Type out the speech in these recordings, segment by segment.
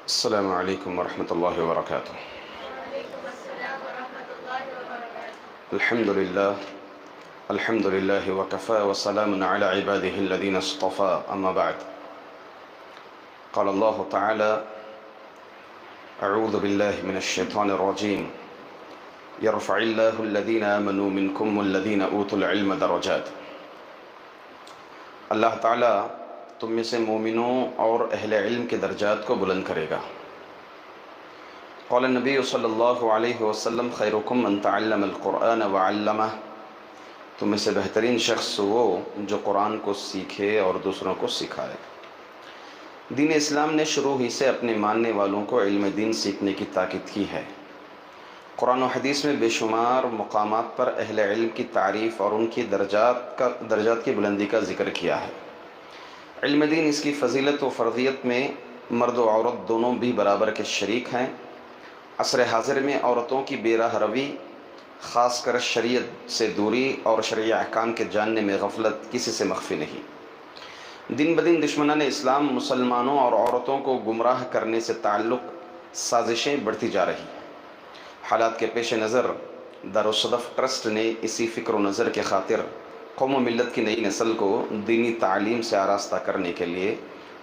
السلام علیکم ورحمۃ اللہ وبرکاتہ۔ وعلیکم السلام ورحمۃ اللہ وبرکاتہ۔ الحمد للہ وکفى وسلام علی عباده الذین اصطفى، اما بعد۔ قال اللہ تعالی: اعوذ باللہ من الشیطان الرجیم، یرفع اللہ الذین آمنوا منکم والذین اوتوا العلم درجات۔ اللہ تعالی تم میں سے مومنوں اور اہل علم کے درجات کو بلند کرے گا۔ قال النبی صلی اللہ علیہ وسلم: خیرکم من تعلم القرآن وعلمہ۔ تم میں سے بہترین شخص وہ جو قرآن کو سیکھے اور دوسروں کو سکھائے۔ دین اسلام نے شروع ہی سے اپنے ماننے والوں کو علم دین سیکھنے کی تاکید کی ہے۔ قرآن و حدیث میں بے شمار مقامات پر اہل علم کی تعریف اور ان کی درجات کی بلندی کا ذکر کیا ہے۔ علم دین اس کی فضیلت و فرضیت میں مرد و عورت دونوں بھی برابر کے شریک ہیں۔ عصر حاضر میں عورتوں کی بے راہ روی، خاص کر شریعت سے دوری اور شرعی احکام کے جاننے میں غفلت کسی سے مخفی نہیں۔ دن بدن دشمنان اسلام مسلمانوں اور عورتوں کو گمراہ کرنے سے تعلق سازشیں بڑھتی جا رہی ہیں۔ حالات کے پیش نظر دارالصدف ٹرسٹ نے اسی فکر و نظر کے خاطر قوم و ملت کی نئی نسل کو دینی تعلیم سے آراستہ کرنے کے لیے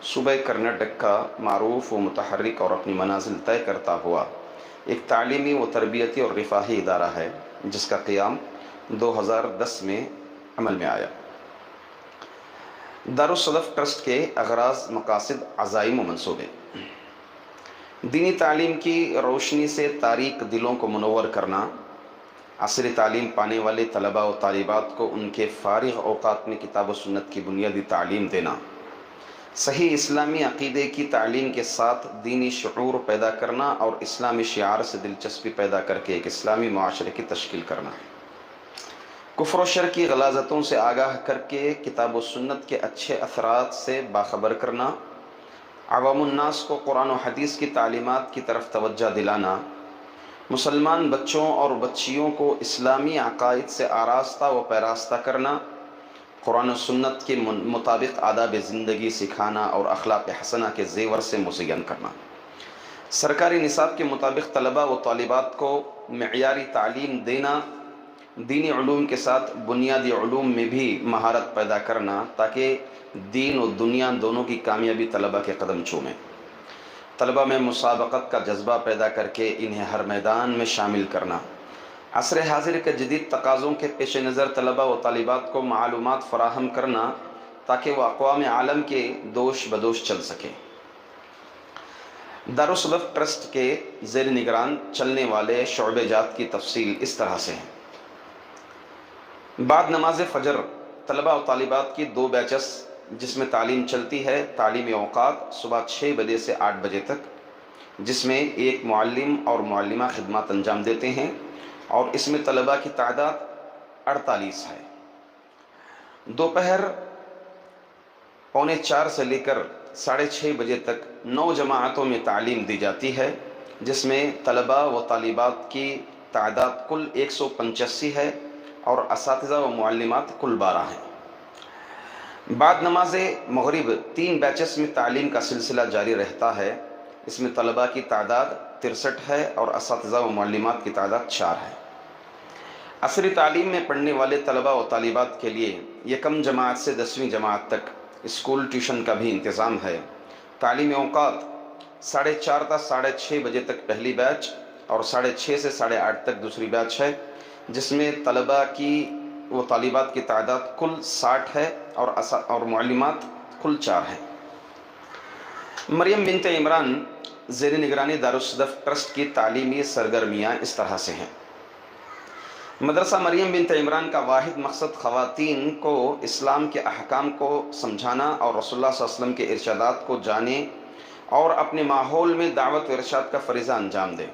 صوبہ کرناٹک کا معروف و متحرک اور اپنی منازل طے کرتا ہوا ایک تعلیمی و تربیتی اور رفاہی ادارہ ہے، جس کا قیام 2010 میں عمل میں آیا۔ دارالصدف ٹرسٹ کے اغراض، مقاصد، عزائم و منصوبے: دینی تعلیم کی روشنی سے تاریک دلوں کو منور کرنا، عصری تعلیم پانے والے طلباء و طالبات کو ان کے فارغ اوقات میں کتاب و سنت کی بنیادی تعلیم دینا، صحیح اسلامی عقیدے کی تعلیم کے ساتھ دینی شعور پیدا کرنا اور اسلامی شعار سے دلچسپی پیدا کر کے ایک اسلامی معاشرے کی تشکیل کرنا، کفر و شر کی غلاظتوں سے آگاہ کر کے کتاب و سنت کے اچھے اثرات سے باخبر کرنا، عوام الناس کو قرآن و حدیث کی تعلیمات کی طرف توجہ دلانا، مسلمان بچوں اور بچیوں کو اسلامی عقائد سے آراستہ و پیراستہ کرنا، قرآن و سنت کے مطابق آداب زندگی سکھانا اور اخلاق حسنہ کے زیور سے مزین کرنا، سرکاری نصاب کے مطابق طلباء و طالبات کو معیاری تعلیم دینا، دینی علوم کے ساتھ بنیادی علوم میں بھی مہارت پیدا کرنا تاکہ دین و دنیا دونوں کی کامیابی طلباء کے قدم چومیں، طلباء میں مسابقت کا جذبہ پیدا کر کے انہیں ہر میدان میں شامل کرنا، عصر حاضر کے جدید تقاضوں کے پیش نظر طلباء و طالبات کو معلومات فراہم کرنا تاکہ وہ اقوام عالم کے دوش بدوش چل سکیں۔ دارالصدف ٹرسٹ کے زیر نگران چلنے والے شعبے جات کی تفصیل اس طرح سے ہے: بعد نماز فجر طلباء و طالبات کی 2 بیچز جس میں تعلیم چلتی ہے۔ تعلیمی اوقات صبح 6 بجے سے 8 بجے تک، جس میں ایک معلم اور معلمہ خدمات انجام دیتے ہیں اور اس میں طلباء کی تعداد 48 ہے۔ دوپہر 3:45 سے لے کر 6:30 بجے تک 9 جماعتوں میں تعلیم دی جاتی ہے، جس میں طلباء و طالبات کی تعداد کل 185 ہے اور اساتذہ و معلمات کل 12 ہیں۔ بعد نماز مغرب 3 بیچز میں تعلیم کا سلسلہ جاری رہتا ہے، اس میں طلباء کی تعداد 63 ہے اور اساتذہ و معلمات کی تعداد 4 ہے۔ عصری تعلیم میں پڑھنے والے طلباء و طالبات کے لیے 1 جماعت سے 10ویں جماعت تک اسکول ٹیوشن کا بھی انتظام ہے۔ تعلیمی اوقات 4:30 تا 6:30 بجے تک پہلی بیچ اور 6:30 سے 8:30 تک دوسری بیچ ہے، جس میں طلباء کی و طالبات کی تعداد کل 60 ہے اور معلمات کل 4 ہیں۔ مریم بنت عمران زیر نگرانی دارالصدف ٹرسٹ کی تعلیمی سرگرمیاں اس طرح سے ہیں: مدرسہ مریم بنت عمران کا واحد مقصد خواتین کو اسلام کے احکام کو سمجھانا اور رسول اللہ صلی اللہ علیہ وسلم کے ارشادات کو جانے اور اپنے ماحول میں دعوت و ارشاد کا فریضہ انجام دے،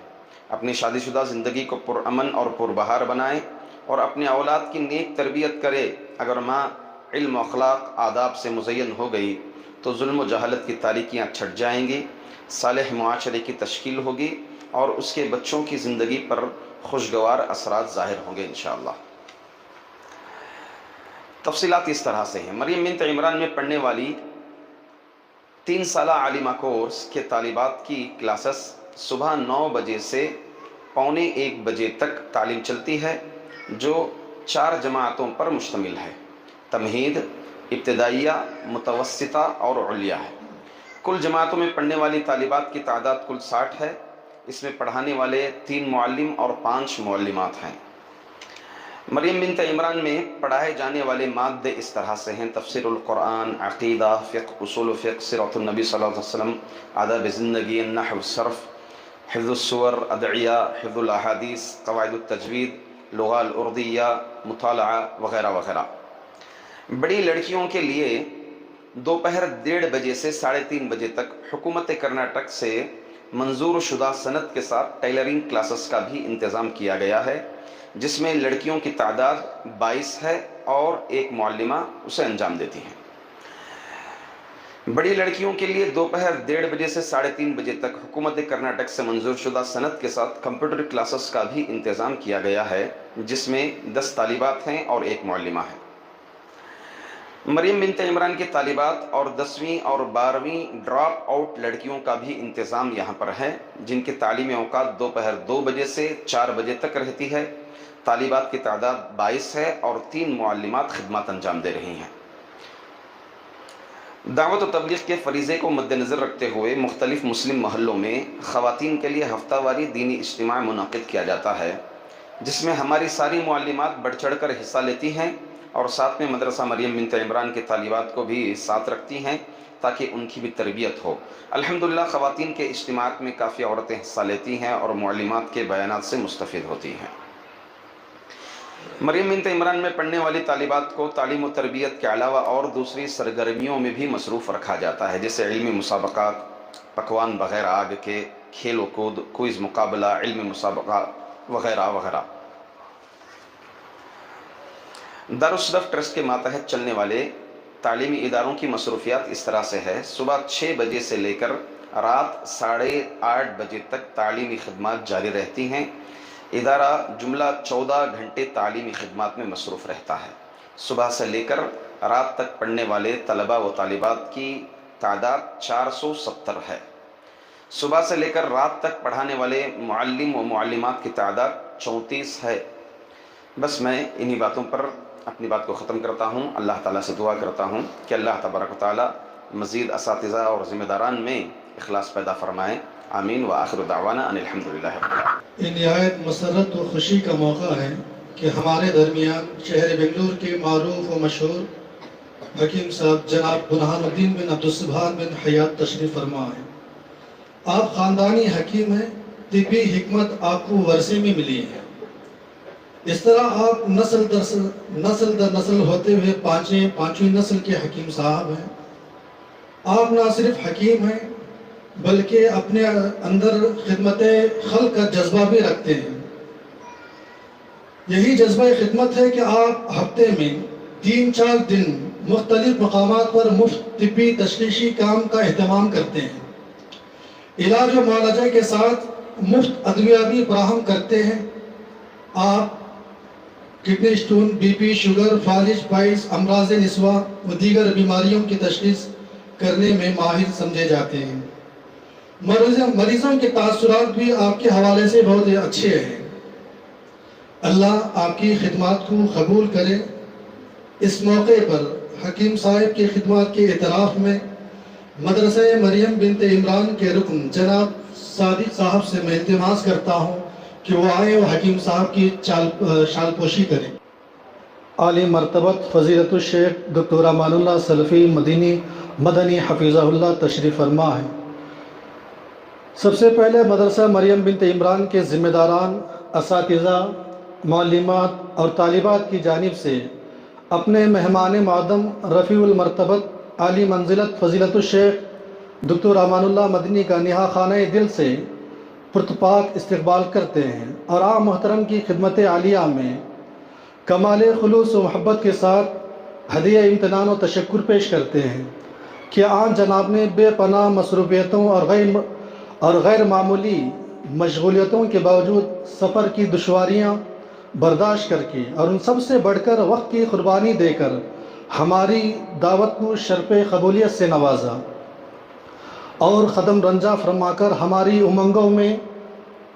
اپنی شادی شدہ زندگی کو پرامن اور پربہار بنائے اور اپنے اولاد کی نیک تربیت کرے۔ اگر ماں علم و اخلاق آداب سے مزین ہو گئی تو ظلم و جہالت کی تاریکیاں چھٹ جائیں گی، صالح معاشرے کی تشکیل ہوگی اور اس کے بچوں کی زندگی پر خوشگوار اثرات ظاہر ہوں گے انشاءاللہ۔ تفصیلات اس طرح سے ہیں: مریم بنت عمران میں پڑھنے والی 3 سالہ عالمہ کورس کے طالبات کی کلاسز صبح 9 بجے سے 12:45 بجے تک تعلیم چلتی ہے، جو 4 جماعتوں پر مشتمل ہے: تمہید، ابتدائیہ، متوسطہ اور علیہ ہے۔ کل جماعتوں میں پڑھنے والی طالبات کی تعداد کل 60 ہے۔ اس میں پڑھانے والے 3 معلم اور 5 معلمات ہیں۔ مریم بنت عمران میں پڑھائے جانے والے مادے اس طرح سے ہیں: تفسیر القرآن، عقیدہ، فقہ، اصول فقہ، سیرت النبی صلی اللہ علیہ وسلم، آداب زندگی، نحو، صرف، حفظ السور، ادعیہ، حفظ الاحادیث، قواعد التجوید، لغہ الاردیہ، مطالعہ وغیرہ وغیرہ۔ بڑی لڑکیوں کے لیے دوپہر 1:30 بجے سے 3:30 بجے تک حکومت کرناٹک سے منظور شدہ سند کے ساتھ ٹیلرنگ کلاسز کا بھی انتظام کیا گیا ہے، جس میں لڑکیوں کی تعداد 22 ہے اور ایک معلمہ اسے انجام دیتی ہیں۔ بڑی لڑکیوں کے لیے دوپہر 1:30 بجے سے 3:30 بجے تک حکومت کرناٹک سے منظور شدہ سند کے ساتھ کمپیوٹر کلاسز کا بھی انتظام کیا گیا ہے، جس میں 10 طالبات ہیں اور ایک معلمہ ہے۔ مریم بنت عمران کی طالبات اور 10ویں اور 12ویں ڈراپ آؤٹ لڑکیوں کا بھی انتظام یہاں پر ہے، جن کی تعلیمی اوقات دوپہر 2 بجے سے 4 بجے تک رہتی ہے۔ طالبات کی تعداد 22 ہے اور 3 معلمات خدمات انجام دے رہی ہیں۔ دعوت و تبلیغ کے فریضے کو مد نظر رکھتے ہوئے مختلف مسلم محلوں میں خواتین کے لیے ہفتہ واری دینی اجتماع منعقد کیا جاتا ہے، جس میں ہماری ساری معلمات بڑھ چڑھ کر حصہ لیتی ہیں اور ساتھ میں مدرسہ مریم بنت عمران کے طالبات کو بھی ساتھ رکھتی ہیں تاکہ ان کی بھی تربیت ہو۔ الحمدللہ خواتین کے اجتماعات میں کافی عورتیں حصہ لیتی ہیں اور معلمات کے بیانات سے مستفید ہوتی ہیں۔ مریم بنت عمران میں پڑھنے والی طالبات کو تعلیم و تربیت کے علاوہ اور دوسری سرگرمیوں میں بھی مصروف رکھا جاتا ہے، جیسے علمی مسابقات، پکوان وغیرہ، آگ کے کھیل و کود، کوئز مقابلہ، علمی مسابقہ وغیرہ وغیرہ۔ دارالصدف ٹرسٹ کے ماتحت چلنے والے تعلیمی اداروں کی مصروفیات اس طرح سے ہے: صبح 6 بجے سے لے کر رات 8:30 بجے تک تعلیمی خدمات جاری رہتی ہیں۔ ادارہ جملہ 14 گھنٹے تعلیمی خدمات میں مصروف رہتا ہے۔ صبح سے لے کر رات تک پڑھنے والے طلباء و طالبات کی تعداد 470 ہے۔ صبح سے لے کر رات تک پڑھانے والے معلم و معلمات کی تعداد 34 ہے۔ بس میں انہی باتوں پر اپنی بات کو ختم کرتا ہوں۔ اللہ تعالیٰ سے دعا کرتا ہوں کہ اللہ تبارک و تعالیٰ مزید اساتذہ اور ذمہ داران میں اخلاص پیدا فرمائیں۔ آمین وآخر دعوانا ان الحمدللہ رب العالمین۔ یہ نہایت مسرت و خوشی کا موقع ہے کہ ہمارے درمیان شہر بنگلور کے معروف و مشہور حکیم صاحب جناب برہان الدین بن عبدالسبحان بن حیات تشریف فرما ہیں۔ آپ خاندانی حکیم ہیں، طبی حکمت آپ کو ورثے میں ملی ہے۔ اس طرح آپ نسل در نسل ہوتے ہوئے پانچویں نسل کے حکیم صاحب ہیں۔ آپ نہ صرف حکیم ہیں بلکہ اپنے اندر خدمت خلق کا جذبہ بھی رکھتے ہیں۔ یہی جذبہ خدمت ہے کہ آپ ہفتے میں 3-4 دن مختلف مقامات پر مفت طبی تشخیصی کام کا اہتمام کرتے ہیں۔ علاج و معالجہ کے ساتھ مفت ادویہ بھی فراہم کرتے ہیں۔ آپ kidney stone, B P, sugar, فالج، پائلس، امراض نسواں و دیگر بیماریوں کی تشخیص کرنے میں ماہر سمجھے جاتے ہیں۔ مریضوں کے تاثرات بھی آپ کے حوالے سے بہت اچھے ہیں۔ اللہ آپ کی خدمات کو قبول کرے۔ اس موقع پر حکیم صاحب کی خدمات کے اعتراف میں مدرسہ مریم بنت عمران کے رکن جناب صادق صاحب سے میں التماس کرتا ہوں کہ وہ آئے اور حکیم صاحب کی شال پوشی کریں۔ عالی مرتبت فضیلت الشیخ ڈاکٹر امان اللہ سلفی مدنی حفظہ اللہ تشریف فرما ہے۔ سب سے پہلے مدرسہ مریم بنت عمران کے ذمہ داران، اساتذہ، معلمات اور طالبات کی جانب سے اپنے مہمان معظم رفیع المرتبت عالی منزلت فضیلت الشیخ ڈاکٹر امان اللہ مدنی کا نہا خانہ دل سے پرتپاک استقبال کرتے ہیں اور آپ محترم کی خدمت عالیہ میں کمال خلوص و محبت کے ساتھ ہدیہ امتنان و تشکر پیش کرتے ہیں کہ آن جناب نے بے پناہ مصروفیتوں اور غیر معمولی مشغولیتوں کے باوجود سفر کی دشواریاں برداشت کر کے اور ان سب سے بڑھ کر وقت کی قربانی دے کر ہماری دعوت کو شرف قبولیت سے نوازا۔ اور قدم رنجہ فرما کر ہماری امنگوں میں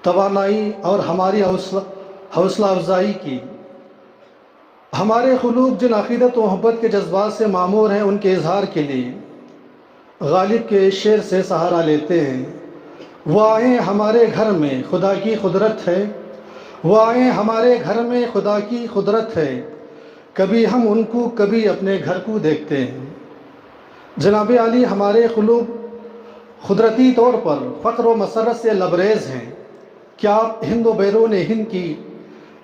توانائی اور ہماری حوصلہ افزائی کی۔ ہمارے قلوب جن عقیدت و محبت کے جذبات سے معمور ہیں، ان کے اظہار کے لیے غالب کے شعر سے سہارا لیتے ہیں۔ وہ آئیں ہمارے گھر میں خدا کی قدرت ہے، وہ آئیں ہمارے گھر میں خدا کی قدرت ہے، کبھی ہم ان کو کبھی اپنے گھر کو دیکھتے ہیں۔ جناب علی، ہمارے قلوب قدرتی طور پر فخر و مسرت سے لبریز ہیں کہ آپ ہند و بیرون ہند کی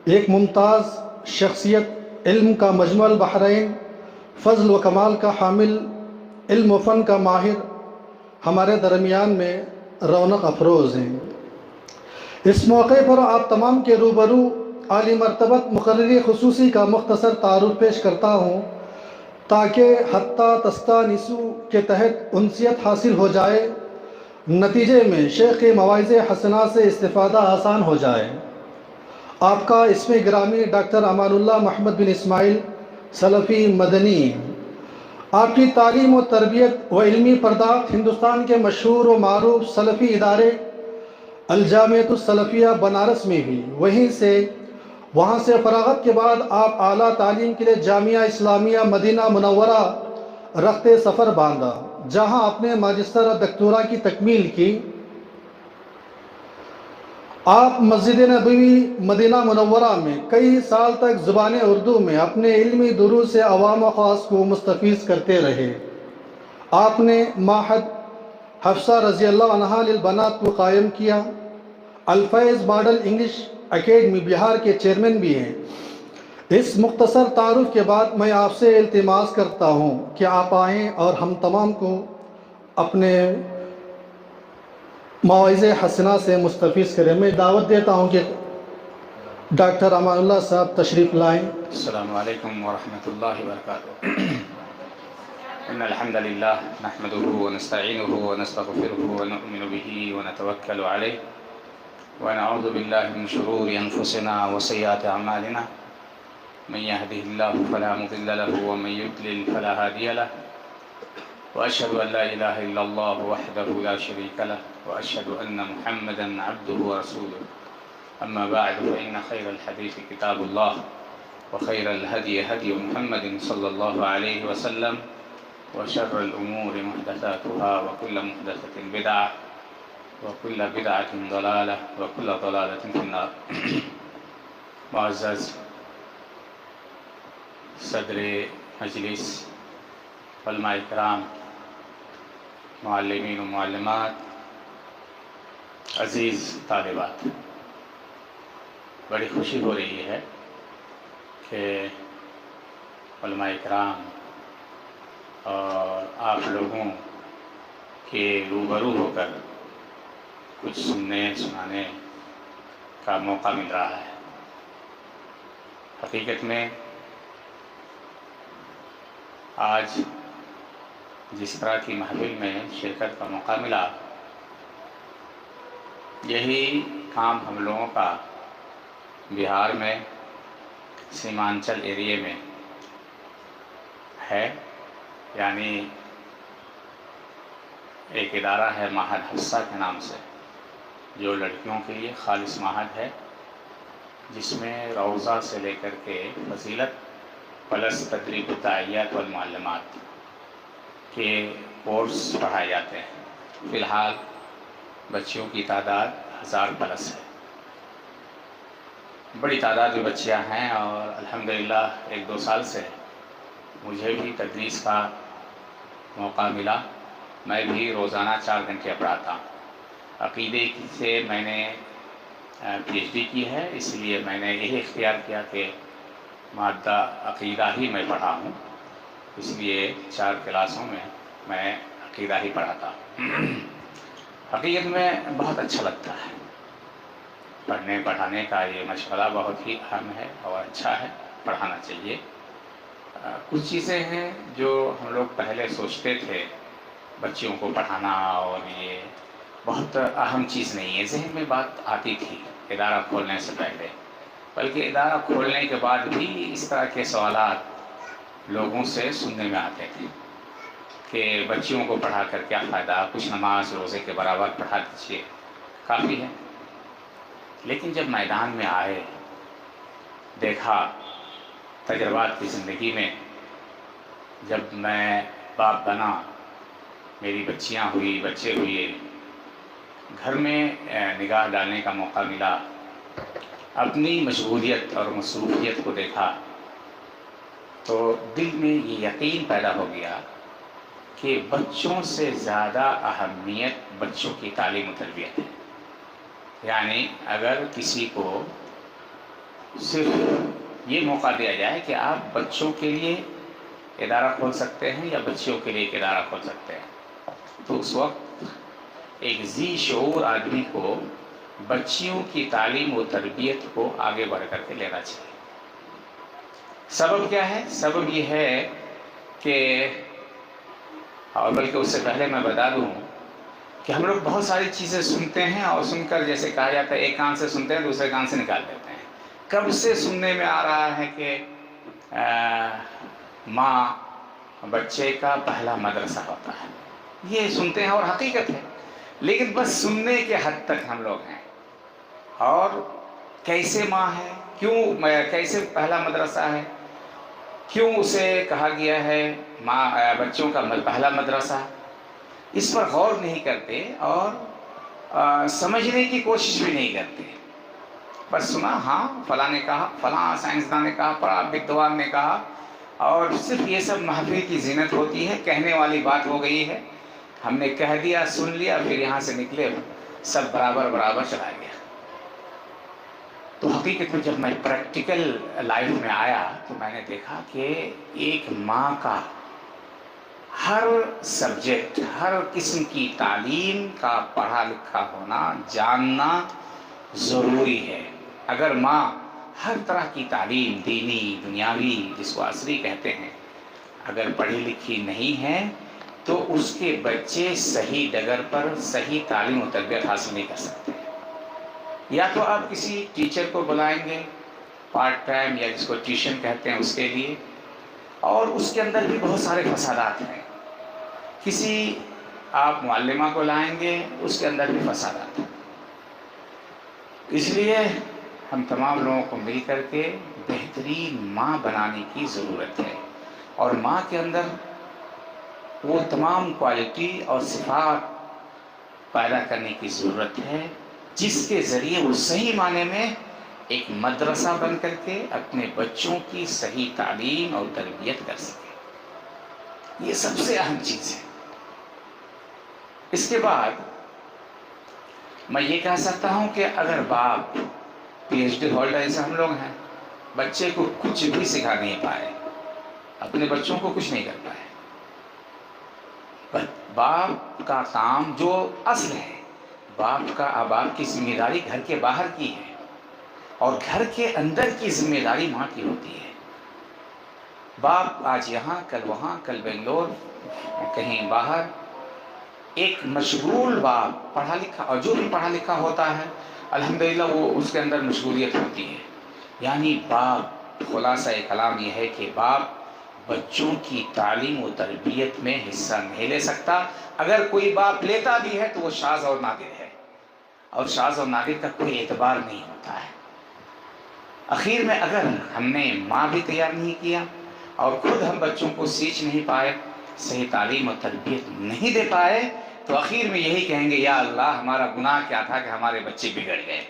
ایک ممتاز شخصیت، علم کا مجمع البحرین، فضل و کمال کا حامل، علم و فن کا ماہر، ہمارے درمیان میں رونق افروز ہیں۔ اس موقع پر آپ تمام کے روبرو عالی مرتبت مقرری خصوصی کا مختصر تعارف پیش کرتا ہوں تاکہ حتیٰ تستانسوا کے تحت انسیت حاصل ہو جائے، نتیجے میں شیخ کے مواعظ حسنہ سے استفادہ آسان ہو جائے۔ آپ کا اسم گرامی ڈاکٹر امان اللہ محمد بن اسماعیل سلفی مدنی۔ آپ کی تعلیم و تربیت و علمی پرداخت ہندوستان کے مشہور و معروف سلفی ادارے الجامعۃ السلفیہ بنارس میں ہوئی۔ وہاں سے فراغت کے بعد آپ اعلیٰ تعلیم کے لیے جامعہ اسلامیہ مدینہ منورہ رخت سفر باندھا، جہاں آپ نے ماجسٹر اور دکتورا کی تکمیل کی۔ آپ مسجد نبوی مدینہ منورہ میں کئی سال تک زبان اردو میں اپنے علمی دروس سے عوام و خاص کو مستفیض کرتے رہے۔ آپ نے معہد حفصہ رضی اللہ عنہا للبنات کو قائم کیا۔ الفیض ماڈل انگلش اکیڈمی بہار کے چیئرمین بھی ہیں۔ اس مختصر تعارف کے بعد میں آپ سے التماس کرتا ہوں کہ آپ آئیں اور ہم تمام کو اپنے مواعظ حسنہ سے مستفیض کریں۔ میں دعوت دیتا ہوں کہ ڈاکٹر امان اللہ صاحب تشریف لائیں۔ السلام علیکم ورحمۃ اللہ وبرکاتہ۔ ان الحمد للہ نحمده ونستعینه ونستغفره ونؤمن به ونتوکل علیہ ونعوذ باللہ من شرور انفسنا وسیئات اعمالنا من يهده الله فلا مضل له ومن يضلل فلا هادي له واشهد ان لا اله الا الله وحده لا شريك له واشهد ان محمدا عبده ورسوله اما بعد فان خير الحديث كتاب الله وخير الهدي هدي محمد صلى الله عليه وسلم وشر الأمور محدثاتها وكل محدثة بدعة وكل بدعة ضلالة وكل ضلالة في النار۔ معزز صدر مجلس، علماء کرام، معلمین و معلمات، عزیز طالبات، بڑی خوشی ہو رہی ہے کہ علماء کرام اور آپ لوگوں کے روبرو ہو کر کچھ سننے سنانے کا موقع مل رہا ہے۔ حقیقت میں آج جس طرح کی محفل میں شرکت کا موقع ملا، یہی کام ہم لوگوں کا بہار میں سیمانچل ایریے میں ہے۔ یعنی ایک ادارہ ہے معہد حفصہ کے نام سے، جو لڑکیوں کے لیے خالص معہد ہے، جس میں روضہ سے لے کر کے فضیلت پلس تدریب الداعیات والمعلمات کے کورس پڑھائے جاتے ہیں۔ فی الحال بچیوں کی تعداد 1000 پلس ہے۔ بڑی تعداد میں بچیاں ہیں اور الحمدللہ 1-2 سال سے مجھے بھی تدریس کا موقع ملا۔ میں بھی روزانہ 4 گھنٹے پڑھاتا ہوں۔ عقیدے سے میں نے پی ایچ ڈی کی ہے، اس لیے میں نے یہی اختیار کیا کہ مادہ عقیدہ ہی میں پڑھا ہوں، اس لیے 4 کلاسوں میں میں عقیدہ ہی پڑھاتا ہوں۔ حقیقت میں بہت اچھا لگتا ہے، پڑھنے پڑھانے کا یہ مشغلہ بہت ہی اہم ہے اور اچھا ہے، پڑھانا چاہیے۔ کچھ چیزیں ہیں جو ہم لوگ پہلے سوچتے تھے بچیوں کو پڑھانا، اور یہ بہت اہم چیز نہیں ہے، ذہن میں بات آتی تھی ادارہ کھولنے سے پہلے، بلکہ ادارہ کھولنے کے بعد بھی اس طرح کے سوالات لوگوں سے سننے میں آتے تھے کہ بچیوں کو پڑھا کر کیا فائدہ، کچھ نماز روزے کے برابر پڑھا دیجیے کافی ہے. لیکن جب میدان میں آئے، دیکھا تجربات کی زندگی میں، جب میں باپ بنا، میری بچیاں ہوئی، بچے ہوئے، گھر میں نگاہ ڈالنے کا موقع ملا، اپنی مشغولیت اور مصروفیت کو دیکھا، تو دل میں یہ یقین پیدا ہو گیا کہ بچوں سے زیادہ اہمیت بچوں کی تعلیم و تربیت ہے. یعنی اگر کسی کو صرف یہ موقع دیا جائے کہ آپ بچوں کے لیے ادارہ کھول سکتے ہیں یا بچیوں کے لیے ایک ادارہ کھول سکتے ہیں، تو اس وقت ایک ذی شعور آدمی کو بچیوں کی تعلیم و تربیت کو آگے بڑھ کر کے لینا چاہیے. سبب کیا ہے؟ سبب یہ ہے کہ، اور بلکہ اس سے پہلے میں بتا دوں کہ ہم لوگ بہت ساری چیزیں سنتے ہیں، اور سن کر جیسے کہا جاتا ہے ایک کان سے سنتے ہیں دوسرے کان سے نکال دیتے ہیں. کب سے سننے میں آ رہا ہے کہ ماں بچے کا پہلا مدرسہ ہوتا ہے، یہ سنتے ہیں اور حقیقت ہے، لیکن بس سننے کے حد تک ہم لوگ ہیں. اور کیسے ماں ہے، کیوں کیسے پہلا مدرسہ ہے، کیوں اسے کہا گیا ہے ماں بچوں کا پہلا مدرسہ، اس پر غور نہیں کرتے اور سمجھنے کی کوشش بھی نہیں کرتے. بس سنا، ہاں فلاں نے کہا، فلاں سائنسدان نے کہا، فلاں بدعوان نے کہا، اور صرف یہ سب محفل کی زینت ہوتی ہے، کہنے والی بات ہو گئی ہے، ہم نے کہہ دیا، سن لیا، پھر یہاں سے نکلے سب برابر برابر چلا گیا. تو حقیقت میں جب میں پریکٹیکل لائف میں آیا تو میں نے دیکھا کہ ایک ماں کا ہر سبجیکٹ، ہر قسم کی تعلیم کا پڑھا لکھا ہونا، جاننا ضروری ہے. اگر ماں ہر طرح کی تعلیم، دینی، دنیاوی، جس کو عصری کہتے ہیں، اگر پڑھی لکھی نہیں ہے تو اس کے بچے صحیح ڈگر پر صحیح تعلیم و تربیت حاصل نہیں کر سکتے. یا تو آپ کسی ٹیچر کو بلائیں گے پارٹ ٹائم، یا جس کو ٹیوشن کہتے ہیں، اس کے لیے، اور اس کے اندر بھی بہت سارے فسادات ہیں. کسی آپ معلمہ کو لائیں گے، اس کے اندر بھی فسادات ہیں. اس لیے ہم تمام لوگوں کو مل کر کے بہترین ماں بنانے کی ضرورت ہے، اور ماں کے اندر وہ تمام کوالٹی اور صفات پیدا کرنے کی ضرورت ہے جس کے ذریعے وہ صحیح معنی میں ایک مدرسہ بن کر کے اپنے بچوں کی صحیح تعلیم اور تربیت کر سکے. یہ سب سے اہم چیز ہے. اس کے بعد میں یہ کہہ سکتا ہوں کہ اگر باپ پی ایچ ڈی ہولڈر جیسے ہم لوگ ہیں، بچے کو کچھ بھی سکھا نہیں پائے، اپنے بچوں کو کچھ نہیں کر پائے، باپ کا کام جو اصل ہے، باپ کی ذمہ داری گھر کے باہر کی ہے، اور گھر کے اندر کی ذمہ داری ماں کی ہوتی ہے. باپ آج یہاں، کل وہاں، کل بنگلور، کہیں باہر، ایک مشغول باپ، پڑھا لکھا، اور جو بھی پڑھا لکھا ہوتا ہے الحمدللہ وہ اس کے اندر مشغولیت ہوتی ہے. یعنی باپ، خلاصہ کلام یہ ہے کہ باپ بچوں کی تعلیم و تربیت میں حصہ نہیں لے سکتا. اگر کوئی باپ لیتا بھی ہے تو وہ شاذ اور نادر ہے، اور شاذ اور نادر کا کوئی اعتبار نہیں ہوتا ہے. اخیر میں اگر ہم نے ماں بھی تیار نہیں کیا اور خود ہم بچوں کو سیکھ نہیں پائے، صحیح تعلیم و تربیت نہیں دے پائے، تو اخیر میں یہی کہیں گے یا اللہ ہمارا گناہ کیا تھا کہ ہمارے بچے بگڑ گئے.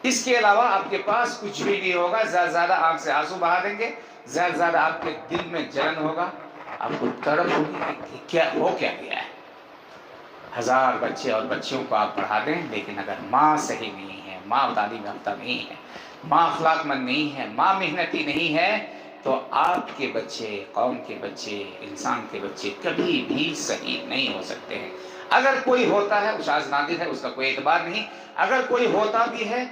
اس کے علاوہ آپ کے پاس کچھ بھی نہیں ہوگا. زیادہ زیادہ آنکھ سے آنسو بہا دیں گے، زیادہ زیادہ آپ کے دل میں جلن ہوگا، آپ کو تڑپ ہوگی کہ کیا ہو کیا گیا ہے. 1000 بچے اور بچیوں کو آپ پڑھا دیں، لیکن اگر ماں صحیح نہیں ہے، ماں تعلیم یافتہ نہیں ہے، ماں اخلاق مند نہیں ہے، ماں محنتی نہیں ہے، تو آپ کے بچے، قوم کے بچے، انسان کے بچے کبھی بھی صحیح نہیں ہو سکتے ہیں. اگر کوئی ہوتا ہے وہ شاذ نادر ہے، اس کا کوئی اعتبار نہیں. اگر کوئی ہوتا بھی ہے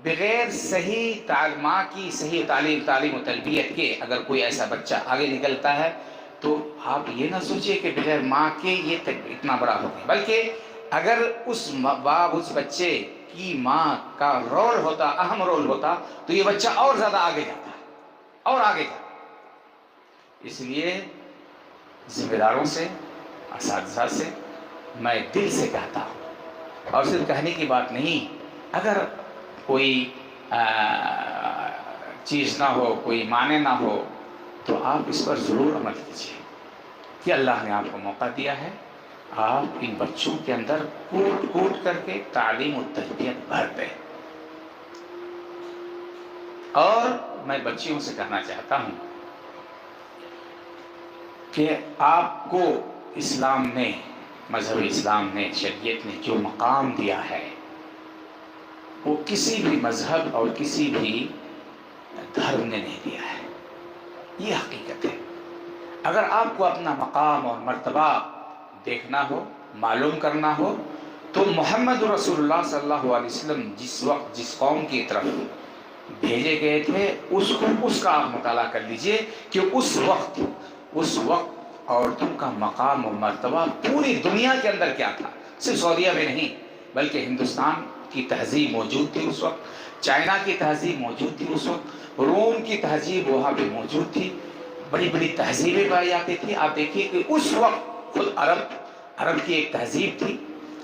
بغیر صحیح ماں کی صحیح تعلیم و تربیت کے، اگر کوئی ایسا بچہ آگے نکلتا ہے تو آپ یہ نہ سوچئے کہ بغیر ماں کے یہ اتنا بڑا ہو گیا، بلکہ اگر اس بچے کی ماں کا رول ہوتا، اہم رول ہوتا، تو یہ بچہ اور زیادہ آگے جاتا ہے، اور آگے جاتا. اس لیے ذمہ داروں سے اساتذہ سے میں دل سے کہتا ہوں، اور صرف کہنے کی بات نہیں، اگر کوئی چیز نہ ہو، کوئی معنی نہ ہو، تو آپ اس پر ضرور عمل کیجیے کہ اللہ نے آپ کو موقع دیا ہے، آپ ان بچوں کے اندر کوٹ کوٹ کر کے تعلیم و تربیت بھر دیں۔ اور میں بچیوں سے کہنا چاہتا ہوں کہ آپ کو اسلام نے، مذہب اسلام نے، شریعت نے جو مقام دیا ہے وہ کسی بھی مذہب اور کسی بھی دھرم نے نہیں دیا ہے، یہ حقیقت ہے۔ اگر آپ کو اپنا مقام اور مرتبہ دیکھنا ہو، معلوم کرنا ہو، تو محمد رسول اللہ صلی اللہ علیہ وسلم جس وقت جس قوم کی طرف بھیجے گئے تھے اس کا آپ مطالعہ کر لیجئے کہ اس وقت عورتوں کا مقام و مرتبہ پوری دنیا کے اندر کیا تھا۔ صرف سعودیہ میں نہیں بلکہ ہندوستان کی تہذیب موجود تھی اس وقت، چائنا کی تہذیب موجود تھی اس وقت، روم کی تہذیب وہاں پہ موجود تھی، بڑی بڑی تہذیبیں پائی جاتی تھی۔ آپ دیکھیے کہ اس وقت خود عرب کی ایک تہذیب تھی،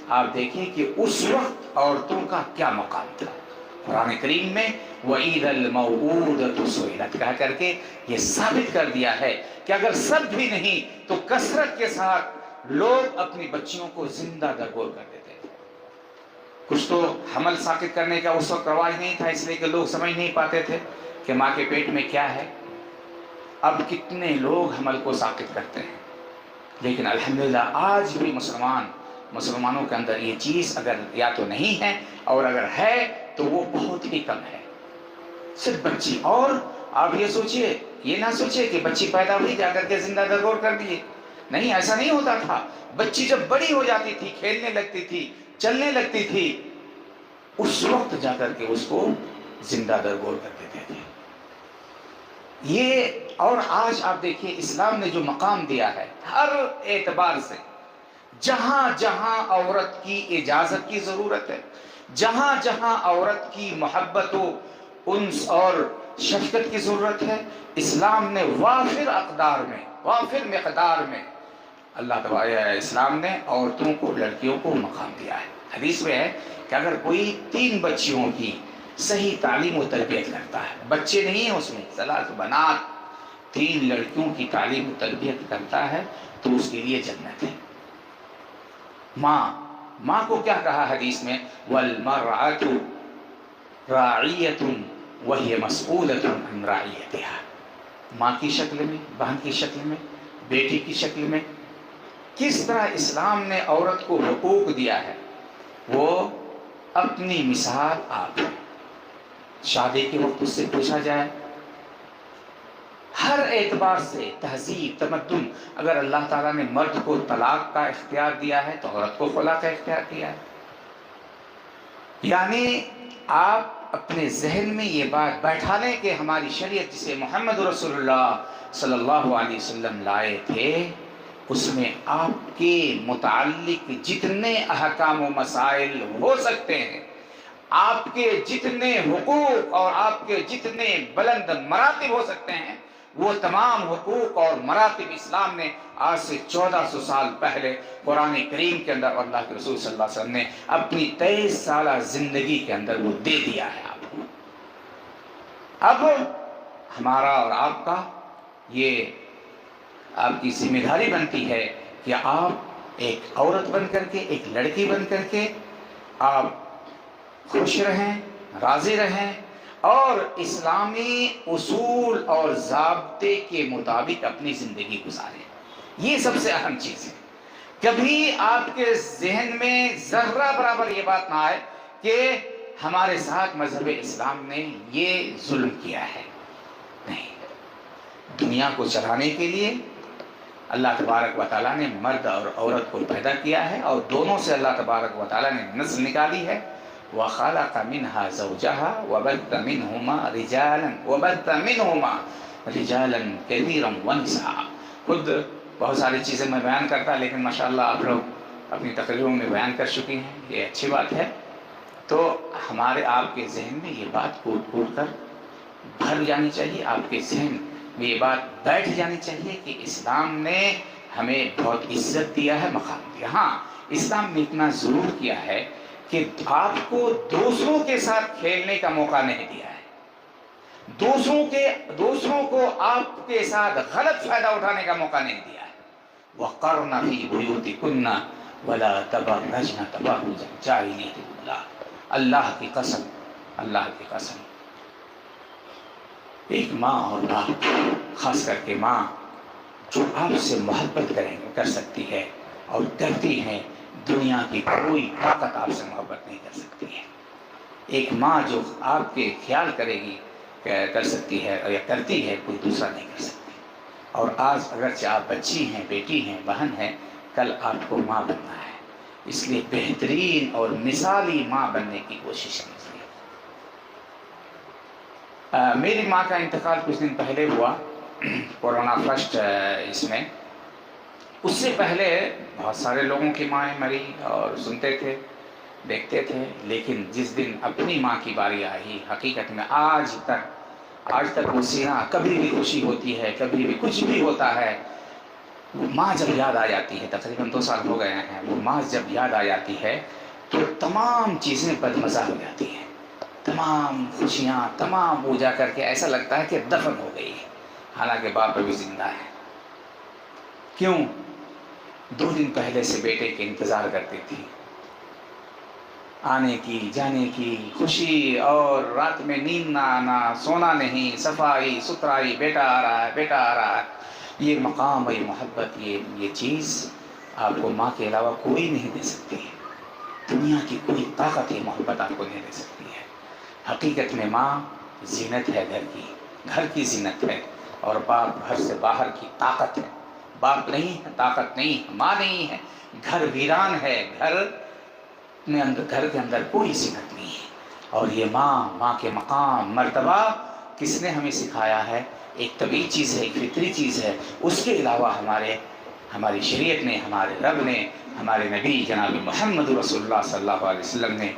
آپ دیکھیے کہ اس وقت عورتوں کا کیا مقام تھا۔ قرآن کریم میں وَإِذَا الْمَوْءُودَةُ سُئِلَتْ کہہ کر کے یہ ثابت کر دیا ہے کہ اگر سب بھی نہیں تو کثرت کے ساتھ لوگ اپنی بچیوں کو زندہ درگور کر دیتے تھے۔ کچھ تو حمل ساقط کرنے کا اس وقت رواج نہیں تھا، اس لیے کہ لوگ سمجھ نہیں پاتے تھے کہ ماں کے پیٹ میں کیا ہے۔ اب کتنے لوگ حمل کو ساقط کرتے ہیں، لیکن الحمدللہ آج بھی مسلمانوں کے اندر یہ چیز اگر یا تو نہیں ہے، اور اگر ہے تو وہ بہت ہی کم ہے۔ صرف بچی، اور آپ یہ سوچئے، یہ نہ سوچئے کہ بچی پیدا ہوئی جا کر کے زندہ درگور کر دیے، نہیں، ایسا نہیں ہوتا تھا۔ بچی جب بڑی ہو جاتی تھی، کھیلنے لگتی تھی، چلنے لگتی تھی، اس وقت جا کر کے اس کو زندہ درگور کر دیتے تھے۔ یہ، اور آج آپ دیکھیے اسلام نے جو مقام دیا ہے ہر اعتبار سے، جہاں جہاں عورت کی اجازت کی ضرورت ہے، جہاں جہاں عورت کی محبت و انس اور شفقت کی ضرورت ہے، اسلام نے وافر مقدار میں اللہ تبارک اسلام نے عورتوں کو، لڑکیوں کو مقام دیا ہے۔ حدیث میں ہے کہ اگر کوئی 3 بچیوں کی صحیح تعلیم و تربیت کرتا ہے، بچے نہیں ہیں اس میں، 3 بنات، 3 لڑکیوں کی تعلیم و تربیت کرتا ہے تو اس کے لیے جنت ہے۔ ماں کو کیا کہا حدیث میں؟ وَالْمَرْأَةُ رَاعِيَةٌ وَهِيَ مَسْئُولَةٌ عَنْ رَاعِيَتِهَا۔ ماں کی شکل میں، بہن کی شکل میں، بیٹی کی شکل میں کس طرح اسلام نے عورت کو حقوق دیا ہے، وہ اپنی مثال آپ ہے۔ شادی کے وقت اس سے پوچھا جائے، ہر اعتبار سے تہذیب، تمدن، اگر اللہ تعالیٰ نے مرد کو طلاق کا اختیار دیا ہے تو عورت کو خلا کا اختیار دیا ہے۔ یعنی آپ اپنے ذہن میں یہ بات بیٹھا لیں کہ ہماری شریعت جسے محمد رسول اللہ صلی اللہ علیہ وسلم لائے تھے، اس میں آپ کے متعلق جتنے احکام و مسائل ہو سکتے ہیں، آپ کے جتنے حقوق اور آپ کے جتنے بلند مراتب ہو سکتے ہیں، وہ تمام حقوق اور مراتب اسلام نے آج سے 1400 سال پہلے قرآن کریم کے اندر اور اللہ کے رسول صلی اللہ علیہ وسلم نے اپنی 23 سالہ زندگی کے اندر وہ دے دیا ہے آپ کو۔ اب ہمارا اور آپ کا یہ آپ کی ذمہ داری بنتی ہے کہ آپ ایک عورت بن کر کے، ایک لڑکی بن کر کے آپ خوش رہیں، راضی رہیں، اور اسلامی اصول اور ضابطے کے مطابق اپنی زندگی گزاریں۔ یہ سب سے اہم چیز ہے۔ کبھی آپ کے ذہن میں ذرہ برابر یہ بات نہ آئے کہ ہمارے ساتھ مذہب اسلام نے یہ ظلم کیا ہے، نہیں۔ دنیا کو چلانے کے لیے اللہ تبارک و تعالیٰ نے مرد اور عورت کو پیدا کیا ہے، اور دونوں سے اللہ تبارک و تعالیٰ نے نسل نکالی ہے۔ وَخَلَقَ مِنْهَا زَوْجَهَا وَبَثَّ مِنْهُمَا رِجَالًا كَثِيرًا وَنِسَاءً۔ خود بہت ساری چیزیں میں بیان کرتا، لیکن ماشاءاللہ آپ لوگ اپنی تقریروں میں بیان کر چکی ہیں، یہ اچھی بات ہے۔ تو ہمارے آپ کے ذہن میں یہ بات کوٹ کوٹ کر بھر جانی چاہیے، آپ کے ذہن میں یہ بات بیٹھ جانی چاہیے کہ اسلام نے ہمیں بہت عزت دیا ہے، مقام دیا. ہاں اسلام نے اتنا ضرور کیا ہے کہ آپ کو دوسروں کے ساتھ کھیلنے کا موقع نہیں دیا ہے، دوسروں کو آپ کے ساتھ غلط فائدہ اٹھانے کا موقع نہیں دیا ہے. وَقَرْنَ فِي بُيُوتِكُنَّ وَلَا تَبَرَّجْنَ تَبَرُّجَ الْجَاهِلِيَّةِ الْأُولَىٰ. اللہ کی قسم، اللہ کی قسم، ایک ماں اور باپ، خاص کر کے ماں جو آپ سے محبت کر سکتی ہے اور کرتی ہے، دنیا کی کوئی طاقت آپ سے محبت نہیں کر سکتی ہے. ایک ماں جو آپ کے خیال کرے گی، کر سکتی ہے یا کرتی ہے، کوئی دوسرا نہیں کر سکتی. اور آج اگرچہ آپ بچی ہیں، بیٹی ہیں، بہن ہیں، کل آپ کو ماں بننا ہے. اس لیے بہترین اور مثالی ماں بننے کی کوشش کیجیے. میری ماں کا انتقال کچھ دن پہلے ہوا، کورونا فرسٹ اس میں. اس سے پہلے بہت سارے لوگوں کی مائیں مری اور سنتے تھے، دیکھتے تھے، لیکن جس دن اپنی ماں کی باری آئی، حقیقت میں آج تک وہ سینہ، کبھی بھی خوشی ہوتی ہے، کبھی بھی کچھ بھی ہوتا ہے، وہ ماں جب یاد آ جاتی ہے، تقریباً 2 سال ہو گئے ہیں، وہ ماں جب یاد آ جاتی ہے تو تمام چیزیں بدمزہ ہو جاتی ہیں، تمام خوشیاں، تمام وہ جا کر کے ایسا لگتا ہے کہ دفن ہو گئی ہے، حالانکہ باپ ابھی زندہ ہے. کیوں؟ 2 دن پہلے سے بیٹے کے انتظار کرتی تھی، آنے کی، جانے کی خوشی، اور رات میں نیند نہ آنا، سونا نہیں، صفائی ستھرائی، بیٹا آ رہا ہے، بیٹا آ رہا ہے. یہ مقام، یہ محبت، یہ چیز آپ کو ماں کے علاوہ کوئی نہیں دے سکتی ہے. دنیا کی کوئی طاقت یہ محبت آپ کو نہیں دے سکتی ہے. حقیقت میں ماں زینت ہے گھر کی زینت ہے، اور باپ گھر سے باہر کی طاقت ہے. باپ نہیں ہے، طاقت نہیں ہے، ماں نہیں ہے، گھر ویران ہے، گھر کے اندر کوئی زینت نہیں ہے. اور یہ ماں کے مقام، مرتبہ کس نے ہمیں سکھایا ہے؟ ایک طبعی چیز ہے، ایک فطری چیز ہے. اس کے علاوہ ہماری شریعت نے، ہمارے رب نے، ہمارے نبی جناب محمد رسول اللہ صلی اللہ علیہ وسلم نے،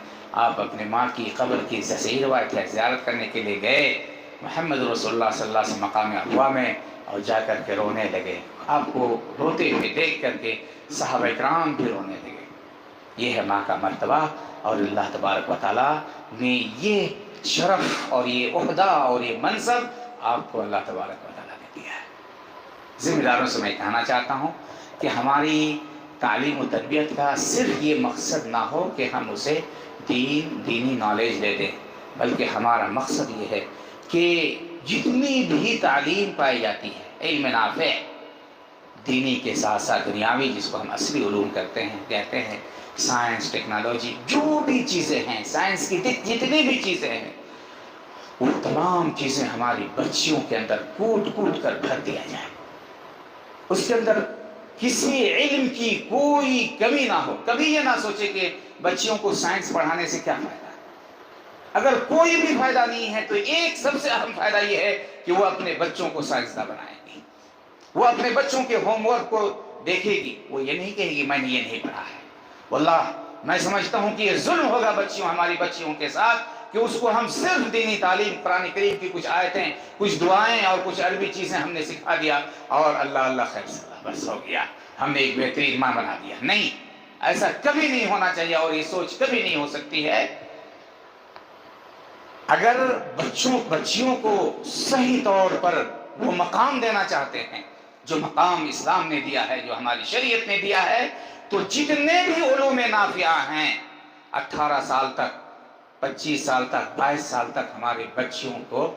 آپ اپنے ماں کی قبر کی صحیح روایت ہے، زیارت کرنے کے لیے گئے محمد رسول اللہ صلی اللہ علیہ وسلم مقام ابوا میں، اور جا کر کے رونے لگے. آپ کو روتے ہوئے دیکھ کر کے صحابہ کرام بھی رونے لگے. یہ ہے ماں کا مرتبہ، اور اللہ تبارک و تعالیٰ نے یہ شرف اور یہ عہدہ اور یہ منصب آپ کو اللہ تبارک و تعالیٰ نے دیا ہے. ذمہ داروں سے میں کہنا چاہتا ہوں کہ ہماری تعلیم و تربیت کا صرف یہ مقصد نہ ہو کہ ہم اسے دینی نالج دے دیں، بلکہ ہمارا مقصد یہ ہے کہ جتنی بھی تعلیم پائی جاتی ہے، علم نافع، دینی کے ساتھ ساتھ دنیاوی، جس کو ہم اصلی علوم کہتے ہیں، سائنس، ٹیکنالوجی، جو بھی چیزیں ہیں، سائنس کی جتنی بھی چیزیں ہیں، وہ تمام چیزیں ہماری بچیوں کے اندر کوٹ کر بھر دیا جائے. اس کے اندر کسی علم کی کوئی کمی نہ ہو. کبھی یہ نہ سوچے کہ بچیوں کو سائنس پڑھانے سے کیا فائدہ ہے. اگر کوئی بھی فائدہ نہیں ہے تو ایک سب سے اہم فائدہ یہ ہے کہ وہ اپنے بچوں کو سائنسداں بنائے گی. وہ اپنے بچوں کے ہوم ورک کو دیکھے گی، وہ یہ نہیں کہے گی میں نے یہ نہیں پڑھا ہے. واللہ میں سمجھتا ہوں کہ یہ ظلم ہوگا ہماری بچیوں کے ساتھ کہ اس کو ہم صرف دینی تعلیم، قرآن کریم کی کچھ آیتیں، کچھ دعائیں اور کچھ عربی چیزیں ہم نے سکھا دیا، اور اللہ خیر صلاح، بس ہو گیا، ہم نے ایک بہترین ماں بنا دیا. نہیں، ایسا کبھی نہیں ہونا چاہیے، اور یہ سوچ کبھی نہیں ہو سکتی ہے. اگر بچیوں کو صحیح طور پر وہ مقام دینا چاہتے ہیں جو مقام اسلام نے دیا ہے، جو ہماری شریعت نے دیا ہے، تو جتنے بھی علوم نافعہ ہیں، 18 سال تک، 25 سال تک، 22 سال تک ہمارے بچیوں کو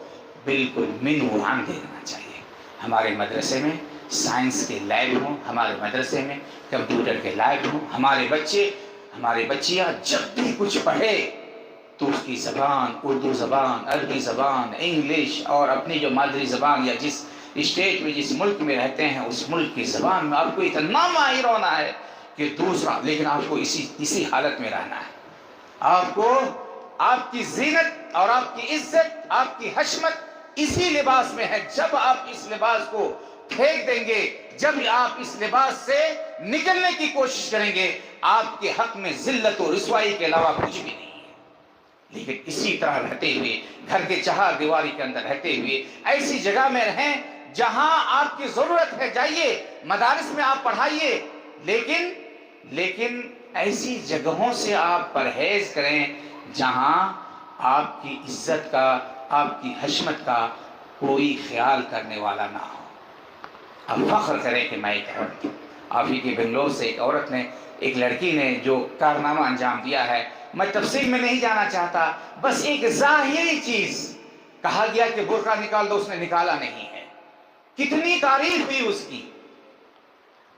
بالکل منوعاً دے دینا چاہیے. ہمارے مدرسے میں سائنس کے لیب ہوں، ہمارے مدرسے میں کمپیوٹر کے لیب ہوں. ہمارے بچیاں جب بھی کچھ پڑھے تو اس کی زبان، اردو زبان، عربی زبان، انگلش، اور اپنی جو مادری زبان یا جس اسٹیٹ میں، جس ملک میں رہتے ہیں، اس ملک کی زبان میں آپ کو اتنا ماہر ہونا ہے کہ دوسرا، لیکن آپ کو اسی حالت میں رہنا ہے. آپ کو آپ کی زینت اور آپ کی عزت، آپ کی حشمت اسی لباس میں ہے. جب آپ اس لباس کو پھینک دیں گے، جب آپ اس لباس سے نکلنے کی کوشش کریں گے، آپ کے حق میں ذلت و رسوائی کے علاوہ کچھ بھی نہیں ہے. لیکن اسی طرح رہتے ہوئے، گھر کے چہار دیواری کے اندر رہتے ہوئے، ایسی جگہ میں رہیں جہاں آپ کی ضرورت ہے جائیے، مدارس میں آپ پڑھائیے، لیکن ایسی جگہوں سے آپ پرہیز کریں جہاں آپ کی عزت کا، آپ کی حشمت کا کوئی خیال کرنے والا نہ ہو۔ آپ فخر کریں کہ میں ایک عورت ہوں۔ آپ ہی کے بنگلور سے ایک عورت نے، ایک لڑکی نے جو کارنامہ انجام دیا ہے، میں تفصیل میں نہیں جانا چاہتا، بس ایک ظاہری چیز کہا گیا کہ برقع نکال دو، اس نے نکالا نہیں ہے، کتنی تعریف ہوئی اس کی،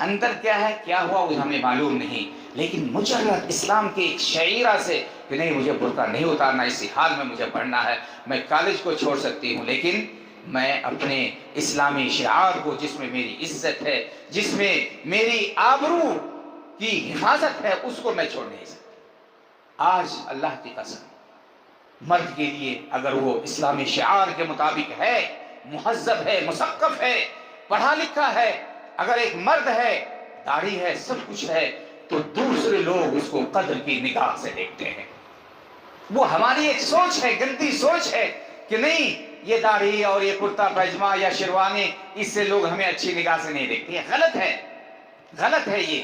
اندر کیا ہے کیا ہوا وہ ہمیں معلوم نہیں، لیکن مجرد اسلام کے ایک شعیرہ سے کہ نہیں مجھے برقع نہیں اتارنا، اسی حال میں مجھے پڑھنا ہے، میں کالج کو چھوڑ سکتی ہوں، لیکن میں اپنے اسلامی شعار کو، جس میں میری عزت ہے، جس میں میری آبرو کی حفاظت ہے، اس کو میں چھوڑ نہیں سکتا۔ آج اللہ کی قسم، مرد کے لیے اگر وہ اسلامی شعار کے مطابق ہے، مہذب ہے، مثقف ہے، پڑھا لکھا ہے، اگر ایک مرد ہے، داڑھی ہے، سب کچھ ہے، تو دوسرے لوگ اس کو قدر کی نگاہ سے دیکھتے ہیں۔ وہ ہماری ایک سوچ ہے، گندی سوچ ہے کہ نہیں یہ داڑھی اور یہ کرتا پائجامہ یا شیروانی، اس سے لوگ ہمیں اچھی نگاہ سے نہیں دیکھتے۔ یہ غلط ہے یہ۔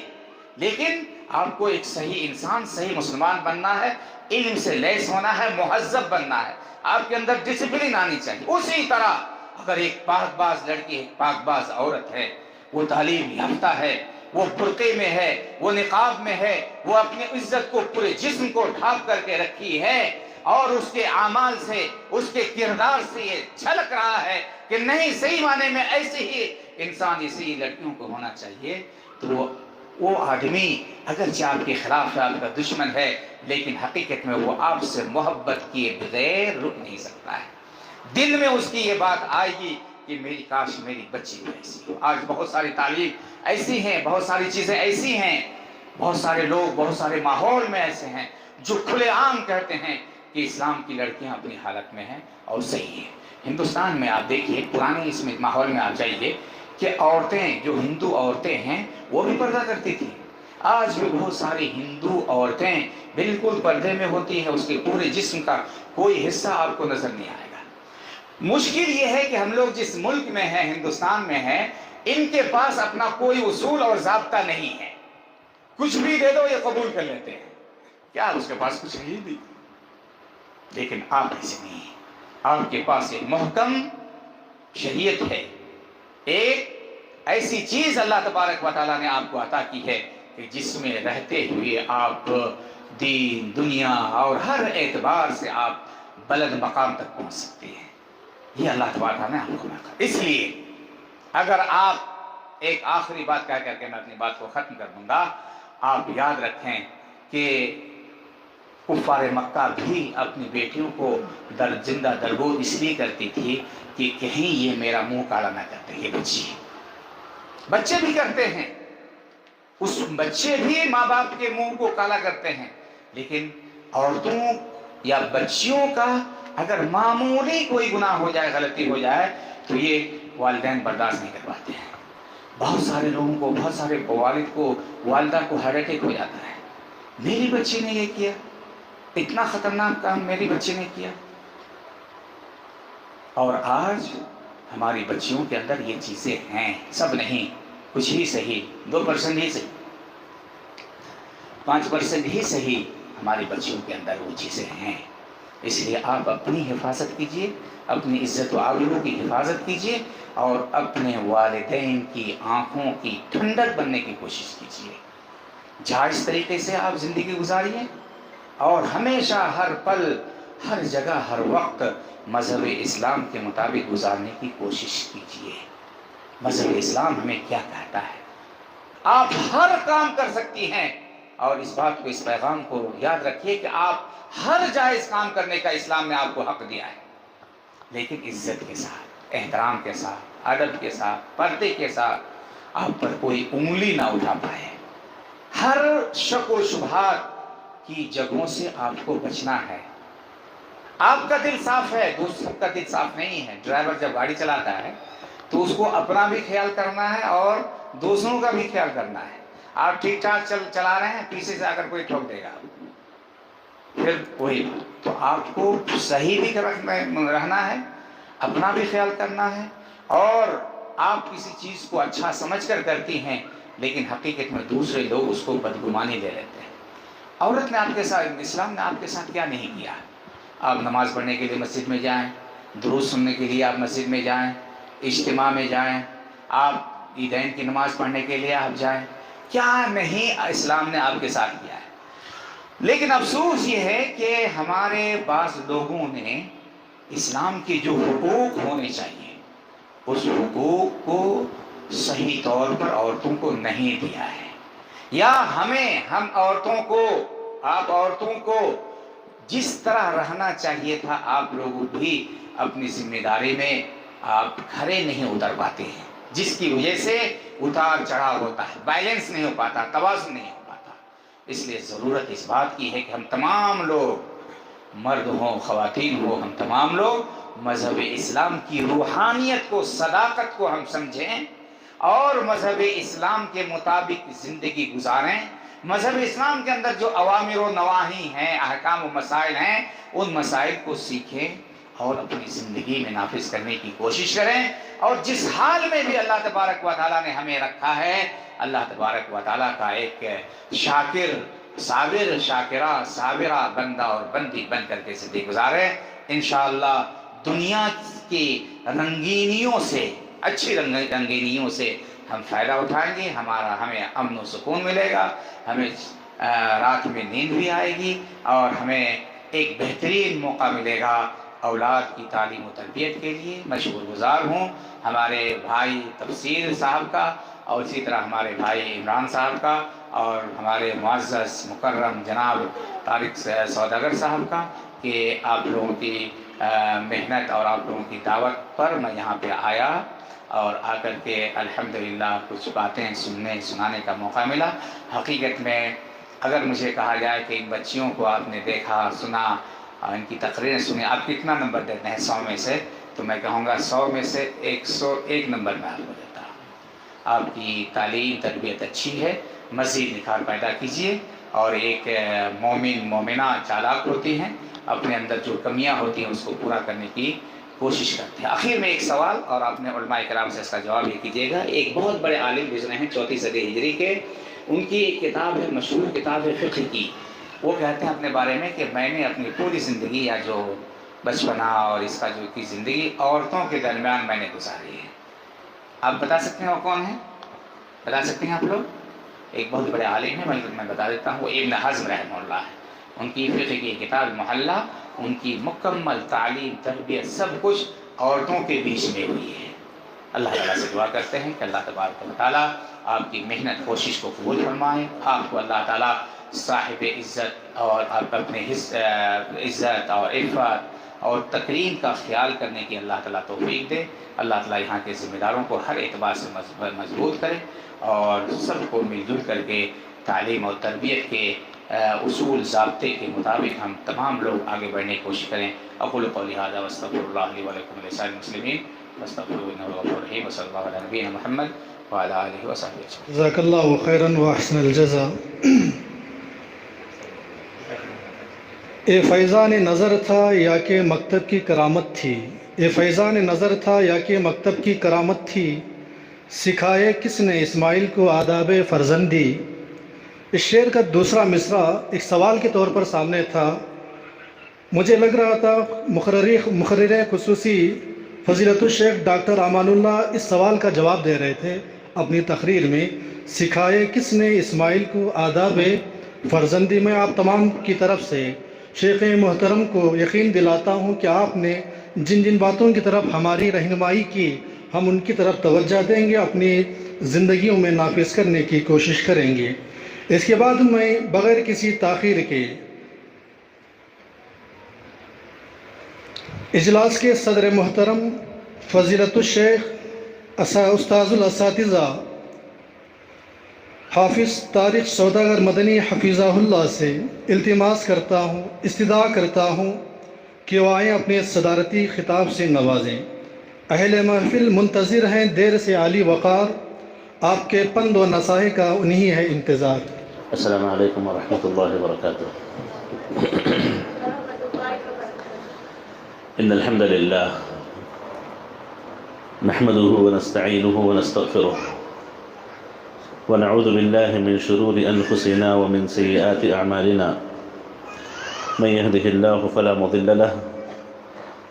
لیکن آپ کو ایک صحیح انسان، صحیح مسلمان بننا ہے، علم سے لیس ہونا ہے، مہذب بننا ہے، آپ کے اندر ڈسپلن آنی چاہیے۔ اسی طرح اگر ایک پاک باز لڑکی، ایک پاک باز عورت ہے، وہ تعلیم یافتہ ہے، وہ برقعے میں ہے، وہ نقاب میں ہے، وہ اپنی عزت کو، پورے جسم کو ڈھانپ کر کے رکھی ہے، اور اس کے اعمال سے، اس کے کردار سے یہ جھلک رہا ہے کہ نہیں صحیح معنی میں ایسے ہی انسان، اسی لڑکیوں کو ہونا چاہیے، تو وہ آدمی اگرچہ آپ کے خلاف ہے، آپ کا دشمن ہے، لیکن حقیقت میں وہ آپ سے محبت کیے بغیر رک نہیں سکتا ہے۔ دل میں اس کی یہ بات آئے گی کہ میری کاش میری بچی بھی ایسی ہو۔ آج بہت ساری تعلیم ایسی ہیں، بہت ساری چیزیں ایسی ہیں، بہت سارے لوگ، بہت سارے ماحول میں ایسے ہیں جو کھلے عام کہتے ہیں کہ اسلام کی لڑکیاں اپنی حالت میں ہیں اور صحیح ہیں۔ ہندوستان میں آپ دیکھیے، پرانے اس میں ماحول میں آپ جائیے کہ عورتیں، جو ہندو عورتیں ہیں، وہ بھی پردہ کرتی تھیں۔ آج بھی بہت ساری ہندو عورتیں بالکل پردے میں ہوتی ہیں، اس کے پورے جسم کا کوئی حصہ آپ کو نظر نہیں آئے گا۔ مشکل یہ ہے کہ ہم لوگ جس ملک میں ہیں، ہندوستان میں ہیں، ان کے پاس اپنا کوئی اصول اور ضابطہ نہیں ہے، کچھ بھی دے دو یہ قبول کر لیتے ہیں، کیا اس کے پاس کچھ نہیں۔ لیکن آپ ایسے نہیں ہیں، آپ کے پاس ایک محکم شریعت ہے، ایک ایسی چیز اللہ تبارک و تعالیٰ نے آپ کو عطا کی ہے کہ جس میں رہتے ہوئے آپ دین، دنیا اور ہر اعتبار سے آپ بلند مقام تک پہنچ سکتے ہیں۔ یہ اللہ تبارک و تعالیٰ نے آپ کو عطا۔ اس لیے اگر آپ، ایک آخری بات کہہ کر کے میں اپنی بات کو ختم کر دوں گا، آپ یاد رکھیں کہ کفار مکہ بھی اپنی بیٹیوں کو زندہ درگور اس لیے کرتی تھی کہ کہیں یہ میرا منہ کالا نہ کرتے۔ یہ بچے بھی کرتے ہیں، اس بچے بھی ماں باپ کے منہ کو کالا کرتے ہیں، لیکن عورتوں یا بچیوں کا اگر معمولی کوئی گناہ ہو جائے، غلطی ہو جائے، تو یہ والدین برداشت نہیں کر پاتے ہیں۔ بہت سارے لوگوں کو، بہت سارے والد کو، والدہ کو ہارٹ اٹیک ہو جاتا ہے، میری بچی نے یہ کیا، اتنا خطرناک کام میری بچی نے کیا۔ اور آج ہماری بچیوں کے اندر یہ چیزیں ہیں، سب نہیں، کچھ ہی صحیح، 2% ہی صحیح، 5% ہی صحیح ہماری بچیوں کے اندر وہ چیزیں ہیں۔ اس لیے آپ اپنی حفاظت کیجئے، اپنی عزت و آبرو کی حفاظت کیجئے، اور اپنے والدین کی آنکھوں کی ٹھنڈک بننے کی کوشش کیجئے۔ جائز طریقے سے آپ زندگی گزاریے، اور ہمیشہ، ہر پل، ہر جگہ، ہر وقت مذہب اسلام کے مطابق گزارنے کی کوشش کیجئے۔ مذہب اسلام ہمیں کیا کہتا ہے؟ آپ ہر کام کر سکتی ہیں، اور اس بات کو، اس پیغام کو یاد رکھیے کہ آپ ہر جائز کام کرنے کا اسلام نے آپ کو حق دیا ہے، لیکن عزت کے ساتھ، احترام کے ساتھ، ادب کے ساتھ، پردے کے ساتھ، آپ پر کوئی انگلی نہ اٹھا پائے۔ ہر شک و شبہات کی جگہوں سے آپ کو بچنا ہے۔ آپ کا دل صاف ہے، دوسروں کا دل صاف نہیں ہے۔ ڈرائیور جب گاڑی چلاتا ہے تو اس کو اپنا بھی خیال کرنا ہے اور دوسروں کا بھی خیال کرنا ہے۔ آپ ٹھیک ٹھاک چلا رہے ہیں، پیچھے سے اگر کوئی ٹھوک دے گا پھر وہی، تو آپ کو صحیح بھی رہنا ہے، اپنا بھی خیال کرنا ہے، اور آپ کسی چیز کو اچھا سمجھ کر کرتی ہیں لیکن حقیقت میں دوسرے لوگ اس کو بدگمانی لے لیتے ہیں۔ عورت نے آپ کے ساتھ، اسلام نے آپ کے ساتھ کیا نہیں کیا؟ آپ نماز پڑھنے کے لیے مسجد میں جائیں، دروس سننے کے لیے آپ مسجد میں جائیں، اجتماع میں جائیں، آپ عیدین کی نماز پڑھنے کے لیے آپ جائیں، کیا نہیں اسلام نے آپ کے ساتھ کیا ہے؟ لیکن افسوس یہ ہے کہ ہمارے بعض لوگوں نے اسلام کے جو حقوق ہونے چاہیے اس حقوق کو صحیح طور پر عورتوں کو نہیں دیا ہے، یا ہم عورتوں کو، آپ عورتوں کو جس طرح رہنا چاہیے تھا آپ لوگ بھی اپنی ذمہ داری میں آپ کھڑے نہیں اتر پاتے ہیں، جس کی وجہ سے اتار چڑھاؤ ہوتا ہے، بیلنس نہیں ہو پاتا، توازن نہیں ہو پاتا۔ اس لیے ضرورت اس بات کی ہے کہ ہم تمام لوگ، مرد ہوں خواتین ہوں، ہم تمام لوگ مذہب اسلام کی روحانیت کو، صداقت کو ہم سمجھیں اور مذہب اسلام کے مطابق زندگی گزاریں۔ مذہب اسلام کے اندر جو اوامر و نواہی ہیں، احکام و مسائل ہیں، ان مسائل کو سیکھیں اور اپنی زندگی میں نافذ کرنے کی کوشش کریں، اور جس حال میں بھی اللہ تبارک و تعالیٰ نے ہمیں رکھا ہے، اللہ تبارک و تعالیٰ کا ایک شاکر، صابر، شاکرہ، صابرہ بندہ اور بندی بن کر کے زندگی گزاریں۔ انشاءاللہ دنیا کی رنگینیوں سے، اچھی رنگینیوں سے ہم فائدہ اٹھائیں گے، ہمیں امن و سکون ملے گا، ہمیں رات میں نیند بھی آئے گی، اور ہمیں ایک بہترین موقع ملے گا اولاد کی تعلیم و تربیت کے لیے۔ میں شکر گزار ہوں ہمارے بھائی تفسیر صاحب کا، اور اسی طرح ہمارے بھائی عمران صاحب کا، اور ہمارے معزز مکرم جناب طارق سوداگر صاحب کا، کہ آپ لوگوں کی محنت اور آپ لوگوں کی دعوت پر میں یہاں پہ آیا، اور آ کر کے الحمدللہ کچھ باتیں سنانے کا موقع ملا۔ حقیقت میں اگر مجھے کہا جائے کہ ان بچیوں کو آپ نے دیکھا، سنا، ان کی تقریریں سنی، آپ کتنا نمبر دیتے ہیں 100 میں سے؟ تو میں کہوں گا 100 میں سے 101 نمبر میں آپ کو دیتا ہوں۔ آپ کی تعلیم تربیت اچھی ہے، مزید نکھار پیدا کیجیے، اور ایک مومن مومنہ چالاک ہوتی ہیں، اپنے اندر جو کمیاں ہوتی ہیں اس کو پورا کرنے کی کوشش کرتے ہیں۔ آخر میں ایک سوال، اور آپ نے علماء کرام سے اس کا جواب یہ کیجیے گا۔ ایک بہت بڑے عالم گزرے ہیں 4 صدی ہجری کے، ان کی ایک کتاب ہے، مشہور کتاب ہے فقہ کی۔ وہ کہتے ہیں اپنے بارے میں کہ میں نے اپنی پوری زندگی، یا جو بچپنا اور اس کا جو کی زندگی عورتوں کے درمیان میں نے گزاری ہے۔ آپ بتا سکتے ہیں وہ کون ہیں؟ بتا سکتے ہیں آپ لوگ؟ ایک بہت بڑے عالم ہیں، میں بتا دیتا ہوں، وہ ابن حزم رحمہ اللہ ہے۔ ان کی فقہ کی کتاب محلہ، ان کی مکمل تعلیم تربیت سب کچھ عورتوں کے بیچ میں ہوئی ہے۔ اللہ تعالیٰ سے دعا کرتے ہیں کہ اللہ تبارک و تعالیٰ آپ کی محنت کوشش کو قبول فرمائے، آپ کو اللہ تعالیٰ صاحب عزت اور آپ اپنے عزت اور عفت اور تکریم کا خیال کرنے کی اللہ تعالیٰ توفیق دے۔ اللہ تعالیٰ یہاں کے ذمہ داروں کو ہر اعتبار سے مضبوط کرے، اور سب کو مل جل کر کے تعلیم اور تربیت کے اصول ضابطے کے مطابق ہم تمام لوگ آگے بڑھنے کی کوشش کریں۔ اقول قولی ھذا واستغفر اللہ لی ولکم ولسائر المسلمین واستغفروہ انہ هو الغفور الرحیم، وصلی اللہ علی نبینا محمد وعلی آلہ وصحبہ اجمعین۔ جزاک اللہ خیرا واحسن الجزا۔ اے فیضان نظر تھا یا کہ مکتب کی کرامت تھی، اے فیضان نظر تھا یا کہ مکتب کی کرامت تھی، سکھائے کس نے اسماعیل کو آداب فرزندی۔ اس شعر کا دوسرا مصرع ایک سوال کے طور پر سامنے تھا۔ مجھے لگ رہا تھا مقرر خصوصی فضیلت الشیخ ڈاکٹر امان اللہ اس سوال کا جواب دے رہے تھے اپنی تقریر میں، سکھائے کس نے اسماعیل کو آداب فرزندی۔ میں آپ تمام کی طرف سے شیخ محترم کو یقین دلاتا ہوں کہ آپ نے جن جن باتوں کی طرف ہماری رہنمائی کی، ہم ان کی طرف توجہ دیں گے، اپنی زندگیوں میں نافذ کرنے کی کوشش کریں گے۔ اس کے بعد میں بغیر کسی تاخیر کے اجلاس کے صدر محترم فضیلت الشیخ استاذ الاساتذہ حافظ طارق سوداگر مدنی حفظہ اللہ سے التماس کرتا ہوں، استدعا کرتا ہوں کہ وہ آئیں اپنے صدارتی خطاب سے نوازیں۔ اہل محفل منتظر ہیں دیر سے عالی وقار، آپ کے پند و نصائح کا انہی ہے انتظار۔ السلام علیکم ورحمۃ اللہ وبرکاتہ۔ ان الحمد للہ نحمده ونستعينه ونستغفره ونعوذ بالله من شرور أنفسنا ومن سيئات أعمالنا من يهده الله فلا مضل له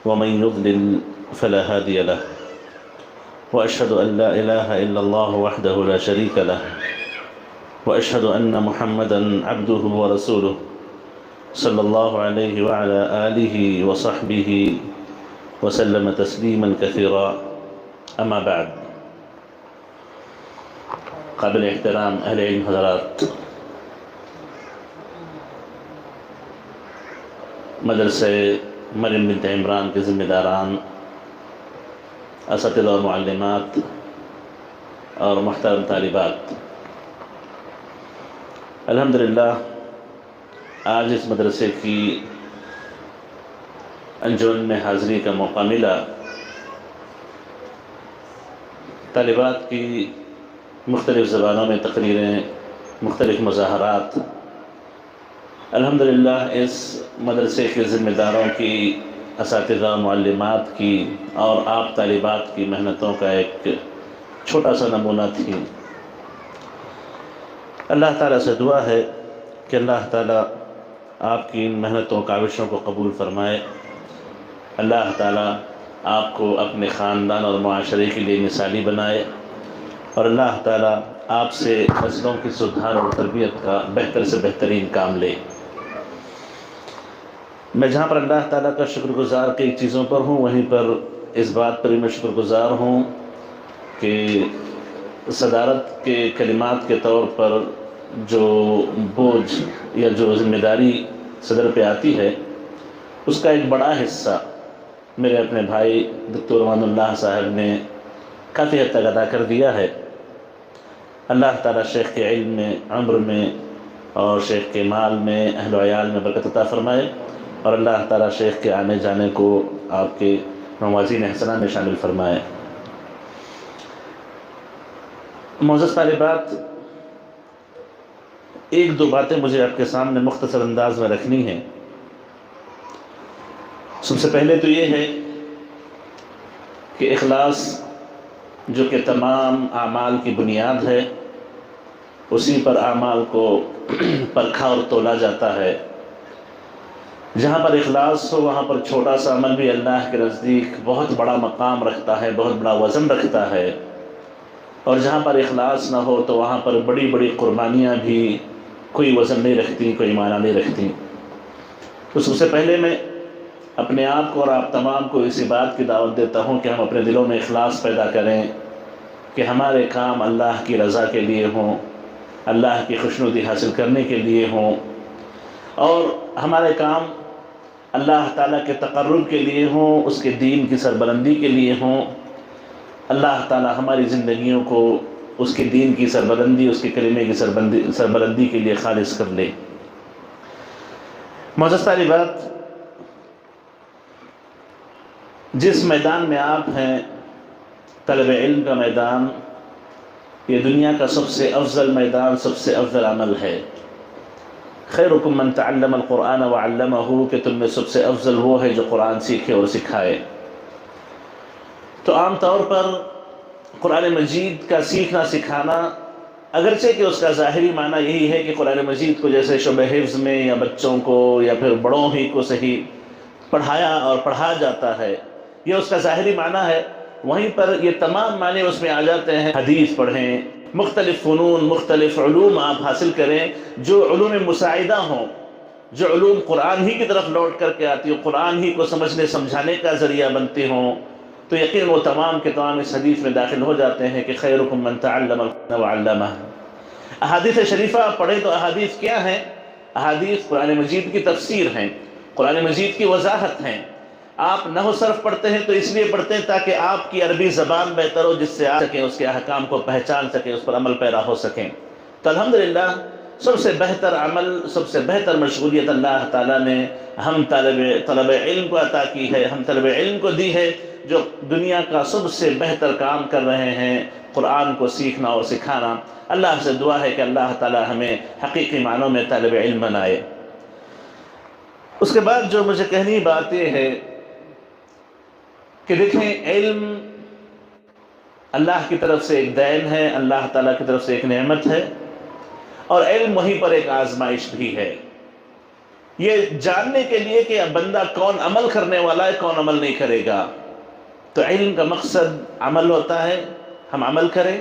ومن يضلل فلا هادي له وأشهد أن لا إله إلا الله وحده لا شريك له وأشهد أن محمدا عبده ورسوله صلى الله عليه وعلى آله وصحبه وسلم تسليما كثيرا أما بعد قابل احترام اہل علم حضرات، مدرسہ مریم بنت عمران کے ذمہ داران، اساتذہ اور معلمات اور محترم طالبات، الحمدللہ آج اس مدرسے کی انجمن میں حاضری کا موقع ملا۔ طالبات کی مختلف زبانوں میں تقریریں، مختلف مظاہرات، الحمدللہ اس مدرسے کے ذمہ داروں کی، اساتذہ معلمات کی اور آپ طالبات کی محنتوں کا ایک چھوٹا سا نمونہ تھی۔ اللہ تعالیٰ سے دعا ہے کہ اللہ تعالیٰ آپ کی ان محنتوں کاوشوں کو قبول فرمائے، اللہ تعالیٰ آپ کو اپنے خاندان اور معاشرے کے لیے مثالی بنائے، اور اللہ تعالیٰ آپ سے نسلوں کی سدھار اور تربیت کا بہتر سے بہترین کام لے۔ میں جہاں پر اللہ تعالیٰ کا شکر گزار کئی چیزوں پر ہوں، وہیں پر اس بات پر بھی میں شکر گزار ہوں کہ صدارت کے کلمات کے طور پر جو بوجھ یا جو ذمہ داری صدر پہ آتی ہے، اس کا ایک بڑا حصہ میرے اپنے بھائی دکتور امان اللہ صاحب نے کافی حد تک ادا کر دیا ہے۔ اللہ تعالیٰ شیخ کے علم میں، عمر میں اور شیخ کے مال میں، اہل و عیال میں برکت عطا فرمائے، اور اللہ تعالیٰ شیخ کے آنے جانے کو آپ کے موازین حسنات میں شامل فرمائے۔ معزز طالبات، ایک دو باتیں مجھے آپ کے سامنے مختصر انداز میں رکھنی ہیں۔ سب سے پہلے تو یہ ہے کہ اخلاص جو کہ تمام اعمال کی بنیاد ہے، اسی پر اعمال کو پرکھا اور تولا جاتا ہے۔ جہاں پر اخلاص ہو وہاں پر چھوٹا سا عمل بھی اللہ کے نزدیک بہت بڑا مقام رکھتا ہے، بہت بڑا وزن رکھتا ہے، اور جہاں پر اخلاص نہ ہو تو وہاں پر بڑی بڑی قربانیاں بھی کوئی وزن نہیں رکھتی، کوئی معنی نہیں رکھتی۔ تو سب سے پہلے میں اپنے آپ کو اور آپ تمام کو اسی بات کی دعوت دیتا ہوں کہ ہم اپنے دلوں میں اخلاص پیدا کریں کہ ہمارے کام اللہ کی رضا کے لیے ہوں، اللہ کی خوشنودی حاصل کرنے کے لیے ہوں، اور ہمارے کام اللہ تعالیٰ کے تقرب کے لیے ہوں، اس کے دین کی سربلندی کے لیے ہوں۔ اللہ تعالیٰ ہماری زندگیوں کو اس کے دین کی سربلندی، اس کے کلمے کی سربلندی کے لیے خالص کر لے۔ معزز طالبات، جس میدان میں آپ ہیں، طلب علم کا میدان، یہ دنیا کا سب سے افضل میدان، سب سے افضل عمل ہے۔ خیرکم من تعلم القرآن وعلمہ، کہ تم میں سب سے افضل وہ ہے جو قرآن سیکھے اور سکھائے۔ تو عام طور پر قرآن مجید کا سیکھنا سکھانا، اگرچہ کہ اس کا ظاہری معنی یہی ہے کہ قرآن مجید کو جیسے شعبہ حفظ میں یا بچوں کو یا پھر بڑوں ہی کو صحیح پڑھایا اور پڑھا جاتا ہے، یہ اس کا ظاہری معنی ہے، وہیں پر یہ تمام معنی اس میں آ جاتے ہیں۔ حدیث پڑھیں، مختلف فنون، مختلف علوم آپ حاصل کریں جو علوم مساعدہ ہوں، جو علوم قرآن ہی کی طرف لوٹ کر کے آتی ہوں، قرآن ہی کو سمجھنے سمجھانے کا ذریعہ بنتے ہوں، تو یقین وہ تمام کے تمام اس حدیث میں داخل ہو جاتے ہیں کہ خیرکم من تعلم القرآن وعلمہ۔ احادیث شریفہ آپ پڑھیں تو احادیث کیا ہیں؟ احادیث قرآن مجید کی تفسیر ہیں، قرآن مجید کی وضاحت ہیں۔ آپ نحو صرف پڑھتے ہیں تو اس لیے پڑھتے ہیں تاکہ آپ کی عربی زبان بہتر ہو، جس سے آ سکیں، اس کے احکام کو پہچان سکیں، اس پر عمل پیرا ہو سکیں۔ تو الحمدللہ سب سے بہتر عمل، سب سے بہتر مشغولیت اللہ تعالیٰ نے ہم طلب علم کو عطا کی ہے، ہم طلب علم کو دی ہے، جو دنیا کا سب سے بہتر کام کر رہے ہیں، قرآن کو سیکھنا اور سکھانا۔ اللہ سے دعا ہے کہ اللہ تعالیٰ ہمیں حقیقی معنوں میں طالب علم بنائے۔ اس کے بعد جو مجھے کہنی بات یہ ہے کہ دیکھیں، علم اللہ کی طرف سے ایک دین ہے، اللہ تعالیٰ کی طرف سے ایک نعمت ہے، اور علم وہیں پر ایک آزمائش بھی ہے، یہ جاننے کے لیے کہ بندہ کون عمل کرنے والا ہے، کون عمل نہیں کرے گا۔ تو علم کا مقصد عمل ہوتا ہے، ہم عمل کریں،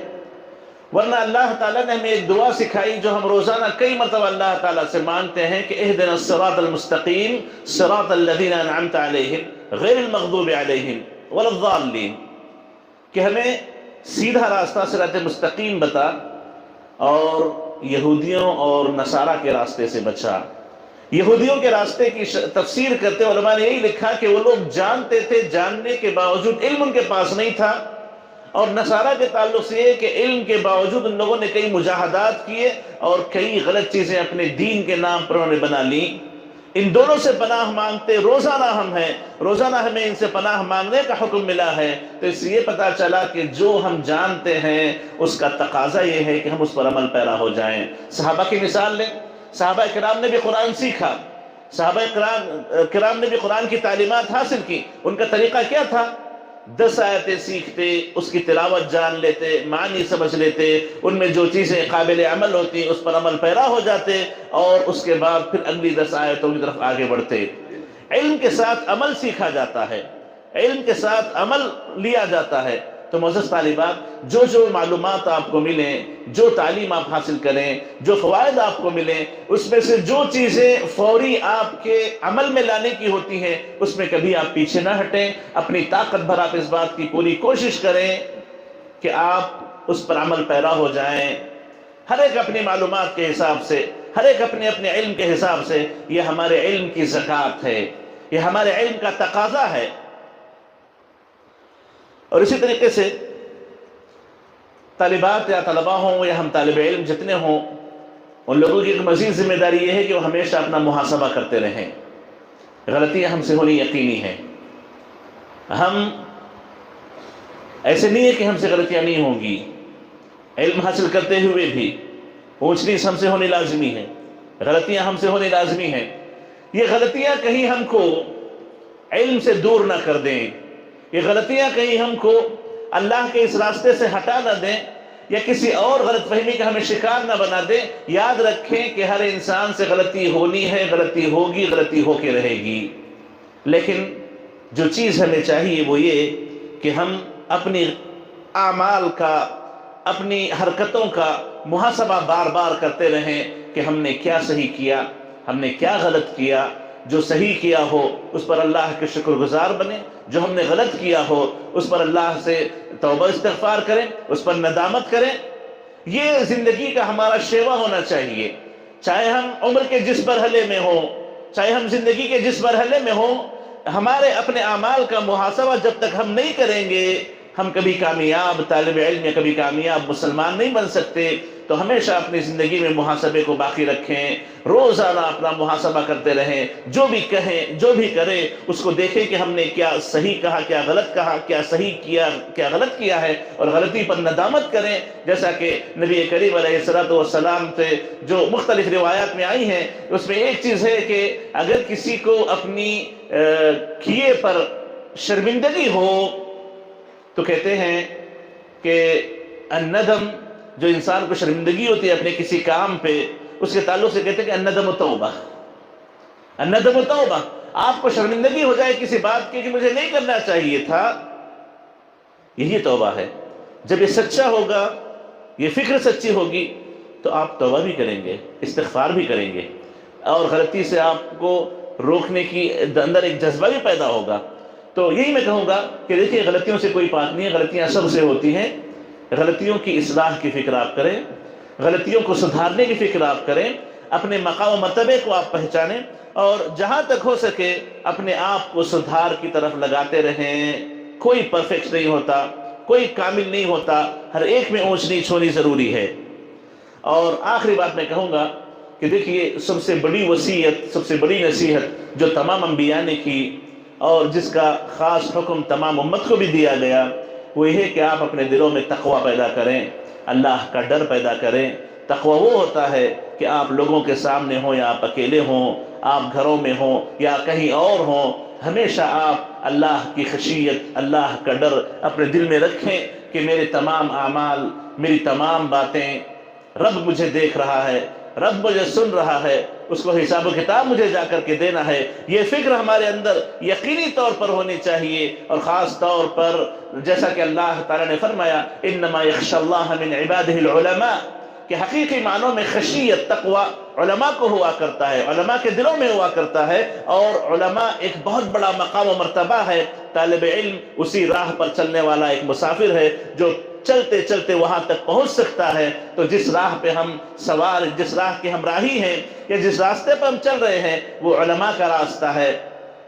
ورنہ اللہ تعالیٰ نے ہمیں ایک دعا سکھائی جو ہم روزانہ کئی مرتبہ اللہ تعالیٰ سے مانگتے ہیں کہ اہدنا الصراط المستقیم صراط الذین انعمت علیہم غیر المغضوب علیہم ولا الضالین، کہ ہمیں سیدھا راستہ صراط مستقیم بتا اور یہودیوں اور نصارہ کے راستے سے بچا۔ یہودیوں کے راستے کی تفسیر کرتے علماء نے یہی لکھا کہ وہ لوگ جانتے تھے، جاننے کے باوجود علم ان کے پاس نہیں تھا، اور نصارہ کے تعلق سے یہ کہ علم کے باوجود ان لوگوں نے کئی مجاہدات کیے اور کئی غلط چیزیں اپنے دین کے نام پر انہوں نے بنا لی۔ ان دونوں سے پناہ مانگتے روزانہ ہم ہیں، روزانہ ہمیں ان سے پناہ مانگنے کا حکم ملا ہے، تو اس سے یہ پتہ چلا کہ جو ہم جانتے ہیں اس کا تقاضا یہ ہے کہ ہم اس پر عمل پیرا ہو جائیں۔ صحابہ کی مثال لیں، صحابہ کرام نے بھی قرآن سیکھا، صحابہ کرام نے بھی قرآن کی تعلیمات حاصل کی۔ ان کا طریقہ کیا تھا؟ 10 آیتیں سیکھتے، اس کی تلاوت جان لیتے، معنی سمجھ لیتے، ان میں جو چیزیں قابل عمل ہوتی اس پر عمل پیرا ہو جاتے، اور اس کے بعد پھر اگلی 10 آیتوں کی طرف آگے بڑھتے۔ علم کے ساتھ عمل سیکھا جاتا ہے، علم کے ساتھ عمل لیا جاتا ہے۔ تو معزز طالبات، جو معلومات آپ کو ملیں، جو تعلیم آپ حاصل کریں، جو فوائد آپ کو ملیں، اس میں سے جو چیزیں فوری آپ کے عمل میں لانے کی ہوتی ہیں اس میں کبھی آپ پیچھے نہ ہٹیں، اپنی طاقت بھر آپ اس بات کی پوری کوشش کریں کہ آپ اس پر عمل پیرا ہو جائیں۔ ہر ایک اپنی معلومات کے حساب سے، ہر ایک اپنے علم کے حساب سے، یہ ہمارے علم کی زکوٰۃ ہے، یہ ہمارے علم کا تقاضا ہے۔ اور اسی طریقے سے طالبات یا طلباء ہوں یا ہم طالب علم جتنے ہوں، ان لوگوں کی ایک مزید ذمہ داری یہ ہے کہ وہ ہمیشہ اپنا محاسبہ کرتے رہیں۔ غلطیاں ہم سے ہونی یقینی ہیں، ہم ایسے نہیں ہے کہ ہم سے غلطیاں نہیں ہوں گی، علم حاصل کرتے ہوئے بھی اونچ نیچ ہم سے ہونی لازمی ہے، غلطیاں ہم سے ہونی لازمی ہیں۔ یہ غلطیاں کہیں ہم کو علم سے دور نہ کر دیں، یہ غلطیاں کہیں ہم کو اللہ کے اس راستے سے ہٹا نہ دیں، یا کسی اور غلط فہمی کا ہمیں شکار نہ بنا دیں۔ یاد رکھیں کہ ہر انسان سے غلطی ہونی ہے، غلطی ہوگی، غلطی ہو کے رہے گی، لیکن جو چیز ہمیں چاہیے وہ یہ کہ ہم اپنی اعمال کا، اپنی حرکتوں کا محاسبہ بار بار کرتے رہیں کہ ہم نے کیا صحیح کیا، ہم نے کیا غلط کیا۔ جو صحیح کیا ہو اس پر اللہ کے شکر گزار بنیں، جو ہم نے غلط کیا ہو اس پر اللہ سے توبہ استغفار کریں، اس پر ندامت کریں۔ یہ زندگی کا ہمارا شیوا ہونا چاہیے، چاہے ہم عمر کے جس مرحلے میں ہوں، چاہے ہم زندگی کے جس مرحلے میں ہوں، ہمارے اپنے اعمال کا محاسبہ جب تک ہم نہیں کریں گے ہم کبھی کامیاب طالب علم یا کبھی کامیاب مسلمان نہیں بن سکتے۔ تو ہمیشہ اپنی زندگی میں محاسبے کو باقی رکھیں، روزانہ اپنا محاسبہ کرتے رہیں، جو بھی کہیں، جو بھی کریں اس کو دیکھیں کہ ہم نے کیا صحیح کہا، کیا غلط کہا، کیا صحیح کیا، کیا غلط کیا ہے، اور غلطی پر ندامت کریں۔ جیسا کہ نبی کریم علیہ السلام سے جو مختلف روایات میں آئی ہیں، اس میں ایک چیز ہے کہ اگر کسی کو اپنی کیے پر شرمندگی ہو تو کہتے ہیں کہ الندم، جو انسان کو شرمندگی ہوتی ہے اپنے کسی کام پہ، اس کے تعلق سے کہتے ہیں کہ الندم توبہ، الندم توبہ۔ آپ کو شرمندگی ہو جائے کسی بات کی کہ مجھے نہیں کرنا چاہیے تھا، یہی توبہ ہے۔ جب یہ سچا ہوگا، یہ فکر سچی ہوگی تو آپ توبہ بھی کریں گے، استغفار بھی کریں گے، اور غلطی سے آپ کو روکنے کی اندر ایک جذبہ بھی پیدا ہوگا۔ تو یہی میں کہوں گا کہ دیکھیے، غلطیوں سے کوئی پاک نہیں ہے، غلطیاں سب سے ہوتی ہیں۔ غلطیوں کی اصلاح کی فکر آپ کریں، غلطیوں کو سدھارنے کی فکر آپ کریں، اپنے مقام و مرتبے کو آپ پہچانیں، اور جہاں تک ہو سکے اپنے آپ کو سدھار کی طرف لگاتے رہیں۔ کوئی پرفیکٹ نہیں ہوتا، کوئی کامل نہیں ہوتا، ہر ایک میں اونچ نیچ ہونی ضروری ہے۔ اور آخری بات میں کہوں گا کہ دیکھیے، سب سے بڑی وصیت، سب سے بڑی نصیحت جو تمام انبیاء نے کی اور جس کا خاص حکم تمام امت کو بھی دیا گیا، وہ یہ ہے کہ آپ اپنے دلوں میں تقوی پیدا کریں، اللہ کا ڈر پیدا کریں۔ تقوی وہ ہوتا ہے کہ آپ لوگوں کے سامنے ہوں یا آپ اکیلے ہوں، آپ گھروں میں ہوں یا کہیں اور ہوں، ہمیشہ آپ اللہ کی خشیت، اللہ کا ڈر اپنے دل میں رکھیں کہ میرے تمام اعمال، میری تمام باتیں، رب مجھے دیکھ رہا ہے، رب مجھے سن رہا ہے، اس کو حساب و کتاب مجھے جا کر کے دینا ہے۔ یہ فکر ہمارے اندر یقینی طور پر ہونی چاہیے، اور خاص طور پر جیسا کہ اللہ تعالیٰ نے فرمایا انما یخشی اللہ من عبادہ العلماء، کہ حقیقی معنوں میں خشیت، تقوی علماء کو ہوا کرتا ہے، علماء کے دلوں میں ہوا کرتا ہے، اور علماء ایک بہت بڑا مقام و مرتبہ ہے۔ طالب علم اسی راہ پر چلنے والا ایک مسافر ہے جو چلتے چلتے وہاں تک پہنچ سکتا ہے۔ تو جس راہ پہ ہم سوار، جس راہ کے ہم راہی ہیں یا جس راستے پہ ہم چل رہے ہیں، وہ علماء کا راستہ ہے،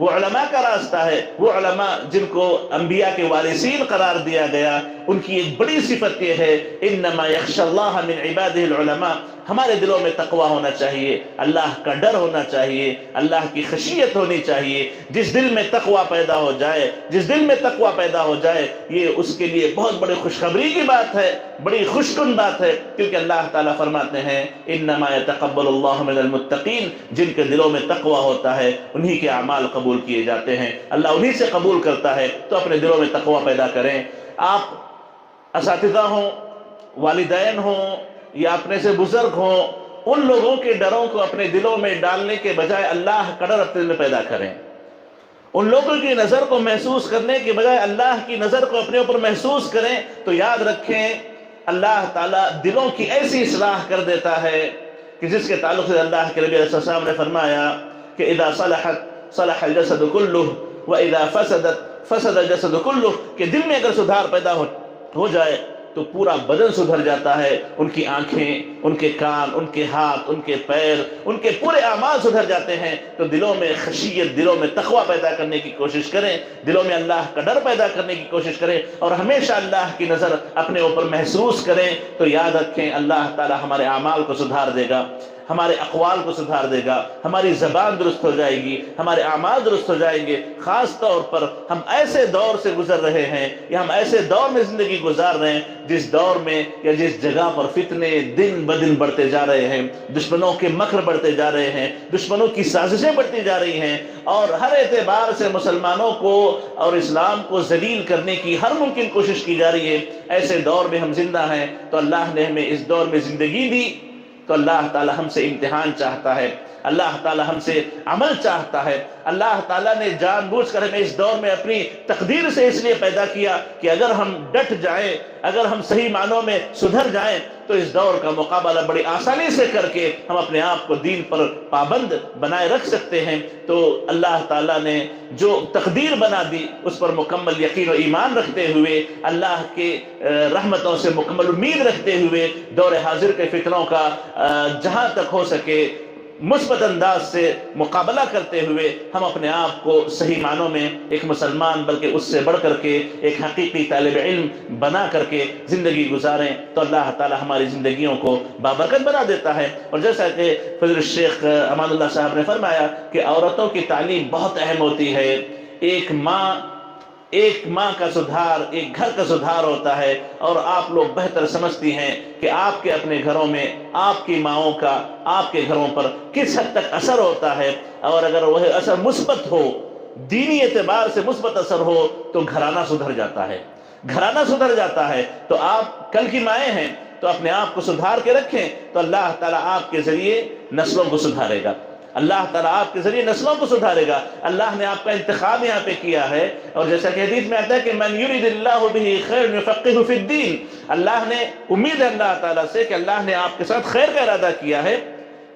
وہ علماء کا راستہ ہے۔ وہ علماء جن کو انبیاء کے وارثین قرار دیا گیا، ان کی ایک بڑی صفت یہ ہے انما یخشی اللہ من عبادہ العلماء۔ ہمارے دلوں میں تقوی ہونا چاہیے، اللہ کا ڈر ہونا چاہیے، اللہ کی خشیت ہونی چاہیے۔ جس دل میں تقوی پیدا ہو جائے، جس دل میں تقوی پیدا ہو جائے، یہ اس کے لیے بہت بڑی خوشخبری کی بات ہے، بڑی خوشکن بات ہے، کیونکہ اللہ تعالیٰ فرماتے ہیں انما یتقبل اللہ من المتقین، جن کے دلوں میں تقوی ہوتا ہے انہی کے اعمال قبول کیے جاتے ہیں، اللہ انہی سے قبول کرتا ہے۔ تو اپنے دلوں میں تقوی پیدا کریں۔ آپ اساتذہ ہوں، والدین ہوں، یا اپنے سے بزرگ ہوں، ان لوگوں کے ڈروں کو اپنے دلوں میں ڈالنے کے بجائے اللہ کا ڈر اپنے دل میں پیدا کریں۔ ان لوگوں کی نظر کو محسوس کرنے کے بجائے اللہ کی نظر کو اپنے اوپر محسوس کریں۔ تو یاد رکھیں اللہ تعالیٰ دلوں کی ایسی اصلاح کر دیتا ہے کہ جس کے تعلق سے اللہ کے نبی علیہ السلام نے فرمایا کہ اذا صلحت صلح الجسد کلہ واذا فسدت فسد الجسد کلہ، کہ دل میں اگر سدھار پیدا ہو جائے تو پورا بدن سدھر جاتا ہے۔ ان کی آنکھیں، ان کے کان، ان کے ہاتھ، ان کے پیر، ان کے پورے اعمال سدھر جاتے ہیں۔ تو دلوں میں خشیت، دلوں میں تقوی پیدا کرنے کی کوشش کریں، دلوں میں اللہ کا ڈر پیدا کرنے کی کوشش کریں، اور ہمیشہ اللہ کی نظر اپنے اوپر محسوس کریں۔ تو یاد رکھیں اللہ تعالی ہمارے اعمال کو سدھار دے گا، ہمارے اقوال کو سدھار دے گا، ہماری زبان درست ہو جائے گی، ہمارے اعمال درست ہو جائیں گے۔ خاص طور پر ہم ایسے دور سے گزر رہے ہیں یا ہم ایسے دور میں زندگی گزار رہے ہیں جس دور میں یا جس جگہ پر فتنے دن بدن بڑھتے جا رہے ہیں، دشمنوں کے مکر بڑھتے جا رہے ہیں، دشمنوں کی سازشیں بڑھتی جا رہی ہیں، اور ہر اعتبار سے مسلمانوں کو اور اسلام کو ذلیل کرنے کی ہر ممکن کوشش کی جا رہی ہے۔ ایسے دور میں ہم زندہ ہیں، تو اللہ نے ہمیں اس دور میں زندگی دی، تو اللہ تعالی ہم سے امتحان چاہتا ہے، اللہ تعالی ہم سے عمل چاہتا ہے۔ اللہ تعالیٰ نے جان بوجھ کر ہمیں اس دور میں اپنی تقدیر سے اس لیے پیدا کیا کہ اگر ہم ڈٹ جائیں، اگر ہم صحیح معنوں میں سدھر جائیں تو اس دور کا مقابلہ بڑی آسانی سے کر کے ہم اپنے آپ کو دین پر پابند بنائے رکھ سکتے ہیں۔ تو اللہ تعالیٰ نے جو تقدیر بنا دی اس پر مکمل یقین و ایمان رکھتے ہوئے، اللہ کے رحمتوں سے مکمل امید رکھتے ہوئے، دور حاضر کے فتنوں کا جہاں تک ہو سکے مثبت انداز سے مقابلہ کرتے ہوئے ہم اپنے آپ کو صحیح معنوں میں ایک مسلمان بلکہ اس سے بڑھ کر کے ایک حقیقی طالب علم بنا کر کے زندگی گزاریں، تو اللہ تعالی ہماری زندگیوں کو بابرکت بنا دیتا ہے۔ اور جیسا کہ فضل الشیخ امان اللہ صاحب نے فرمایا کہ عورتوں کی تعلیم بہت اہم ہوتی ہے۔ ایک ماں کا سدھار ایک گھر کا سدھار ہوتا ہے، اور آپ لوگ بہتر سمجھتی ہیں کہ آپ کے اپنے گھروں میں آپ کی ماؤں کا آپ کے گھروں پر کس حد تک اثر ہوتا ہے، اور اگر وہ اثر مثبت ہو، دینی اعتبار سے مثبت اثر ہو، تو گھرانہ سدھر جاتا ہے، گھرانہ سدھر جاتا ہے۔ تو آپ کل کی مائیں ہیں تو اپنے آپ کو سدھار کے رکھیں، تو اللہ تعالیٰ آپ کے ذریعے نسلوں کو سدھارے گا، اللہ تعالیٰ آپ کے ذریعے نسلوں کو سدھارے گا۔ اللہ نے آپ کا انتخاب یہاں پہ کیا ہے، اور جیسا کہ حدیث میں آتا ہے کہ من یرید اللہ بہ خیر یفقہہ فی الدین، اللہ نے امید ہے اللہ تعالیٰ سے کہ اللہ نے آپ کے ساتھ خیر کا ارادہ کیا ہے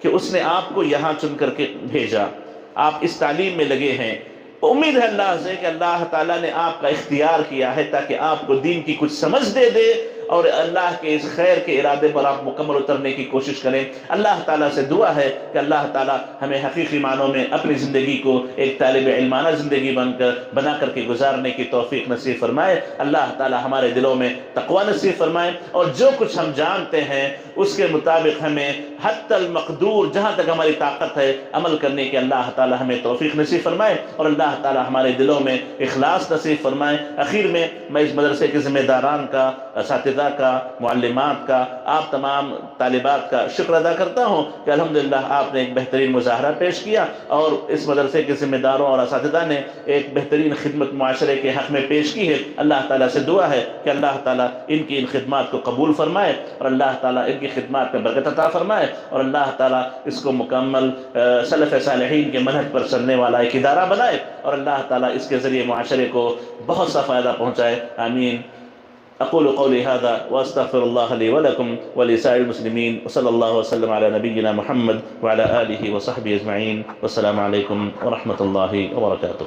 کہ اس نے آپ کو یہاں چن کر کے بھیجا، آپ اس تعلیم میں لگے ہیں۔ امید ہے اللہ سے کہ اللہ تعالیٰ نے آپ کا اختیار کیا ہے تاکہ آپ کو دین کی کچھ سمجھ دے دے، اور اللہ کے اس خیر کے ارادے پر آپ مکمل اترنے کی کوشش کریں۔ اللہ تعالیٰ سے دعا ہے کہ اللہ تعالیٰ ہمیں حقیقی معنوں میں اپنی زندگی کو ایک طالب علمانہ زندگی بنا کر کے گزارنے کی توفیق نصیب فرمائے۔ اللہ تعالیٰ ہمارے دلوں میں تقوی نصیب فرمائے، اور جو کچھ ہم جانتے ہیں اس کے مطابق ہمیں حتی المقدور جہاں تک ہماری طاقت ہے عمل کرنے کے اللہ تعالی ہمیں توفیق نصیب فرمائے اور اللہ تعالی ہمارے دلوں میں اخلاص نصیب فرمائے۔ آخر میں اس مدرسے کے ذمہ داران کا، اساتذہ کا، معلمات کا، آپ تمام طالبات کا شکر ادا کرتا ہوں کہ الحمدللہ آپ نے ایک بہترین مظاہرہ پیش کیا اور اس مدرسے کے ذمہ داروں اور اساتذہ نے ایک بہترین خدمت معاشرے کے حق میں پیش کی ہے۔ اللہ تعالیٰ سے دعا ہے کہ اللہ تعالیٰ ان کی ان خدمات کو قبول فرمائے اور اللہ تعالیٰ ان کی خدمات میں برکت عطا فرمائے اور اللہ تعالیٰ اس کو مکمل سلف صالحین کے منہج پر چلنے والا ایک ادارہ بنائے اور اللہ تعالیٰ اس کے ذریعے معاشرے کو بہت سا فائدہ پہنچائے۔ آمین۔ اقول قولی هذا واستغفر الله لي ولكم ولسائر المسلمين وصلى الله وسلم على نبينا محمد وعلى آله وصحبه اجمعين والسلام عليكم ورحمة الله وبركاته۔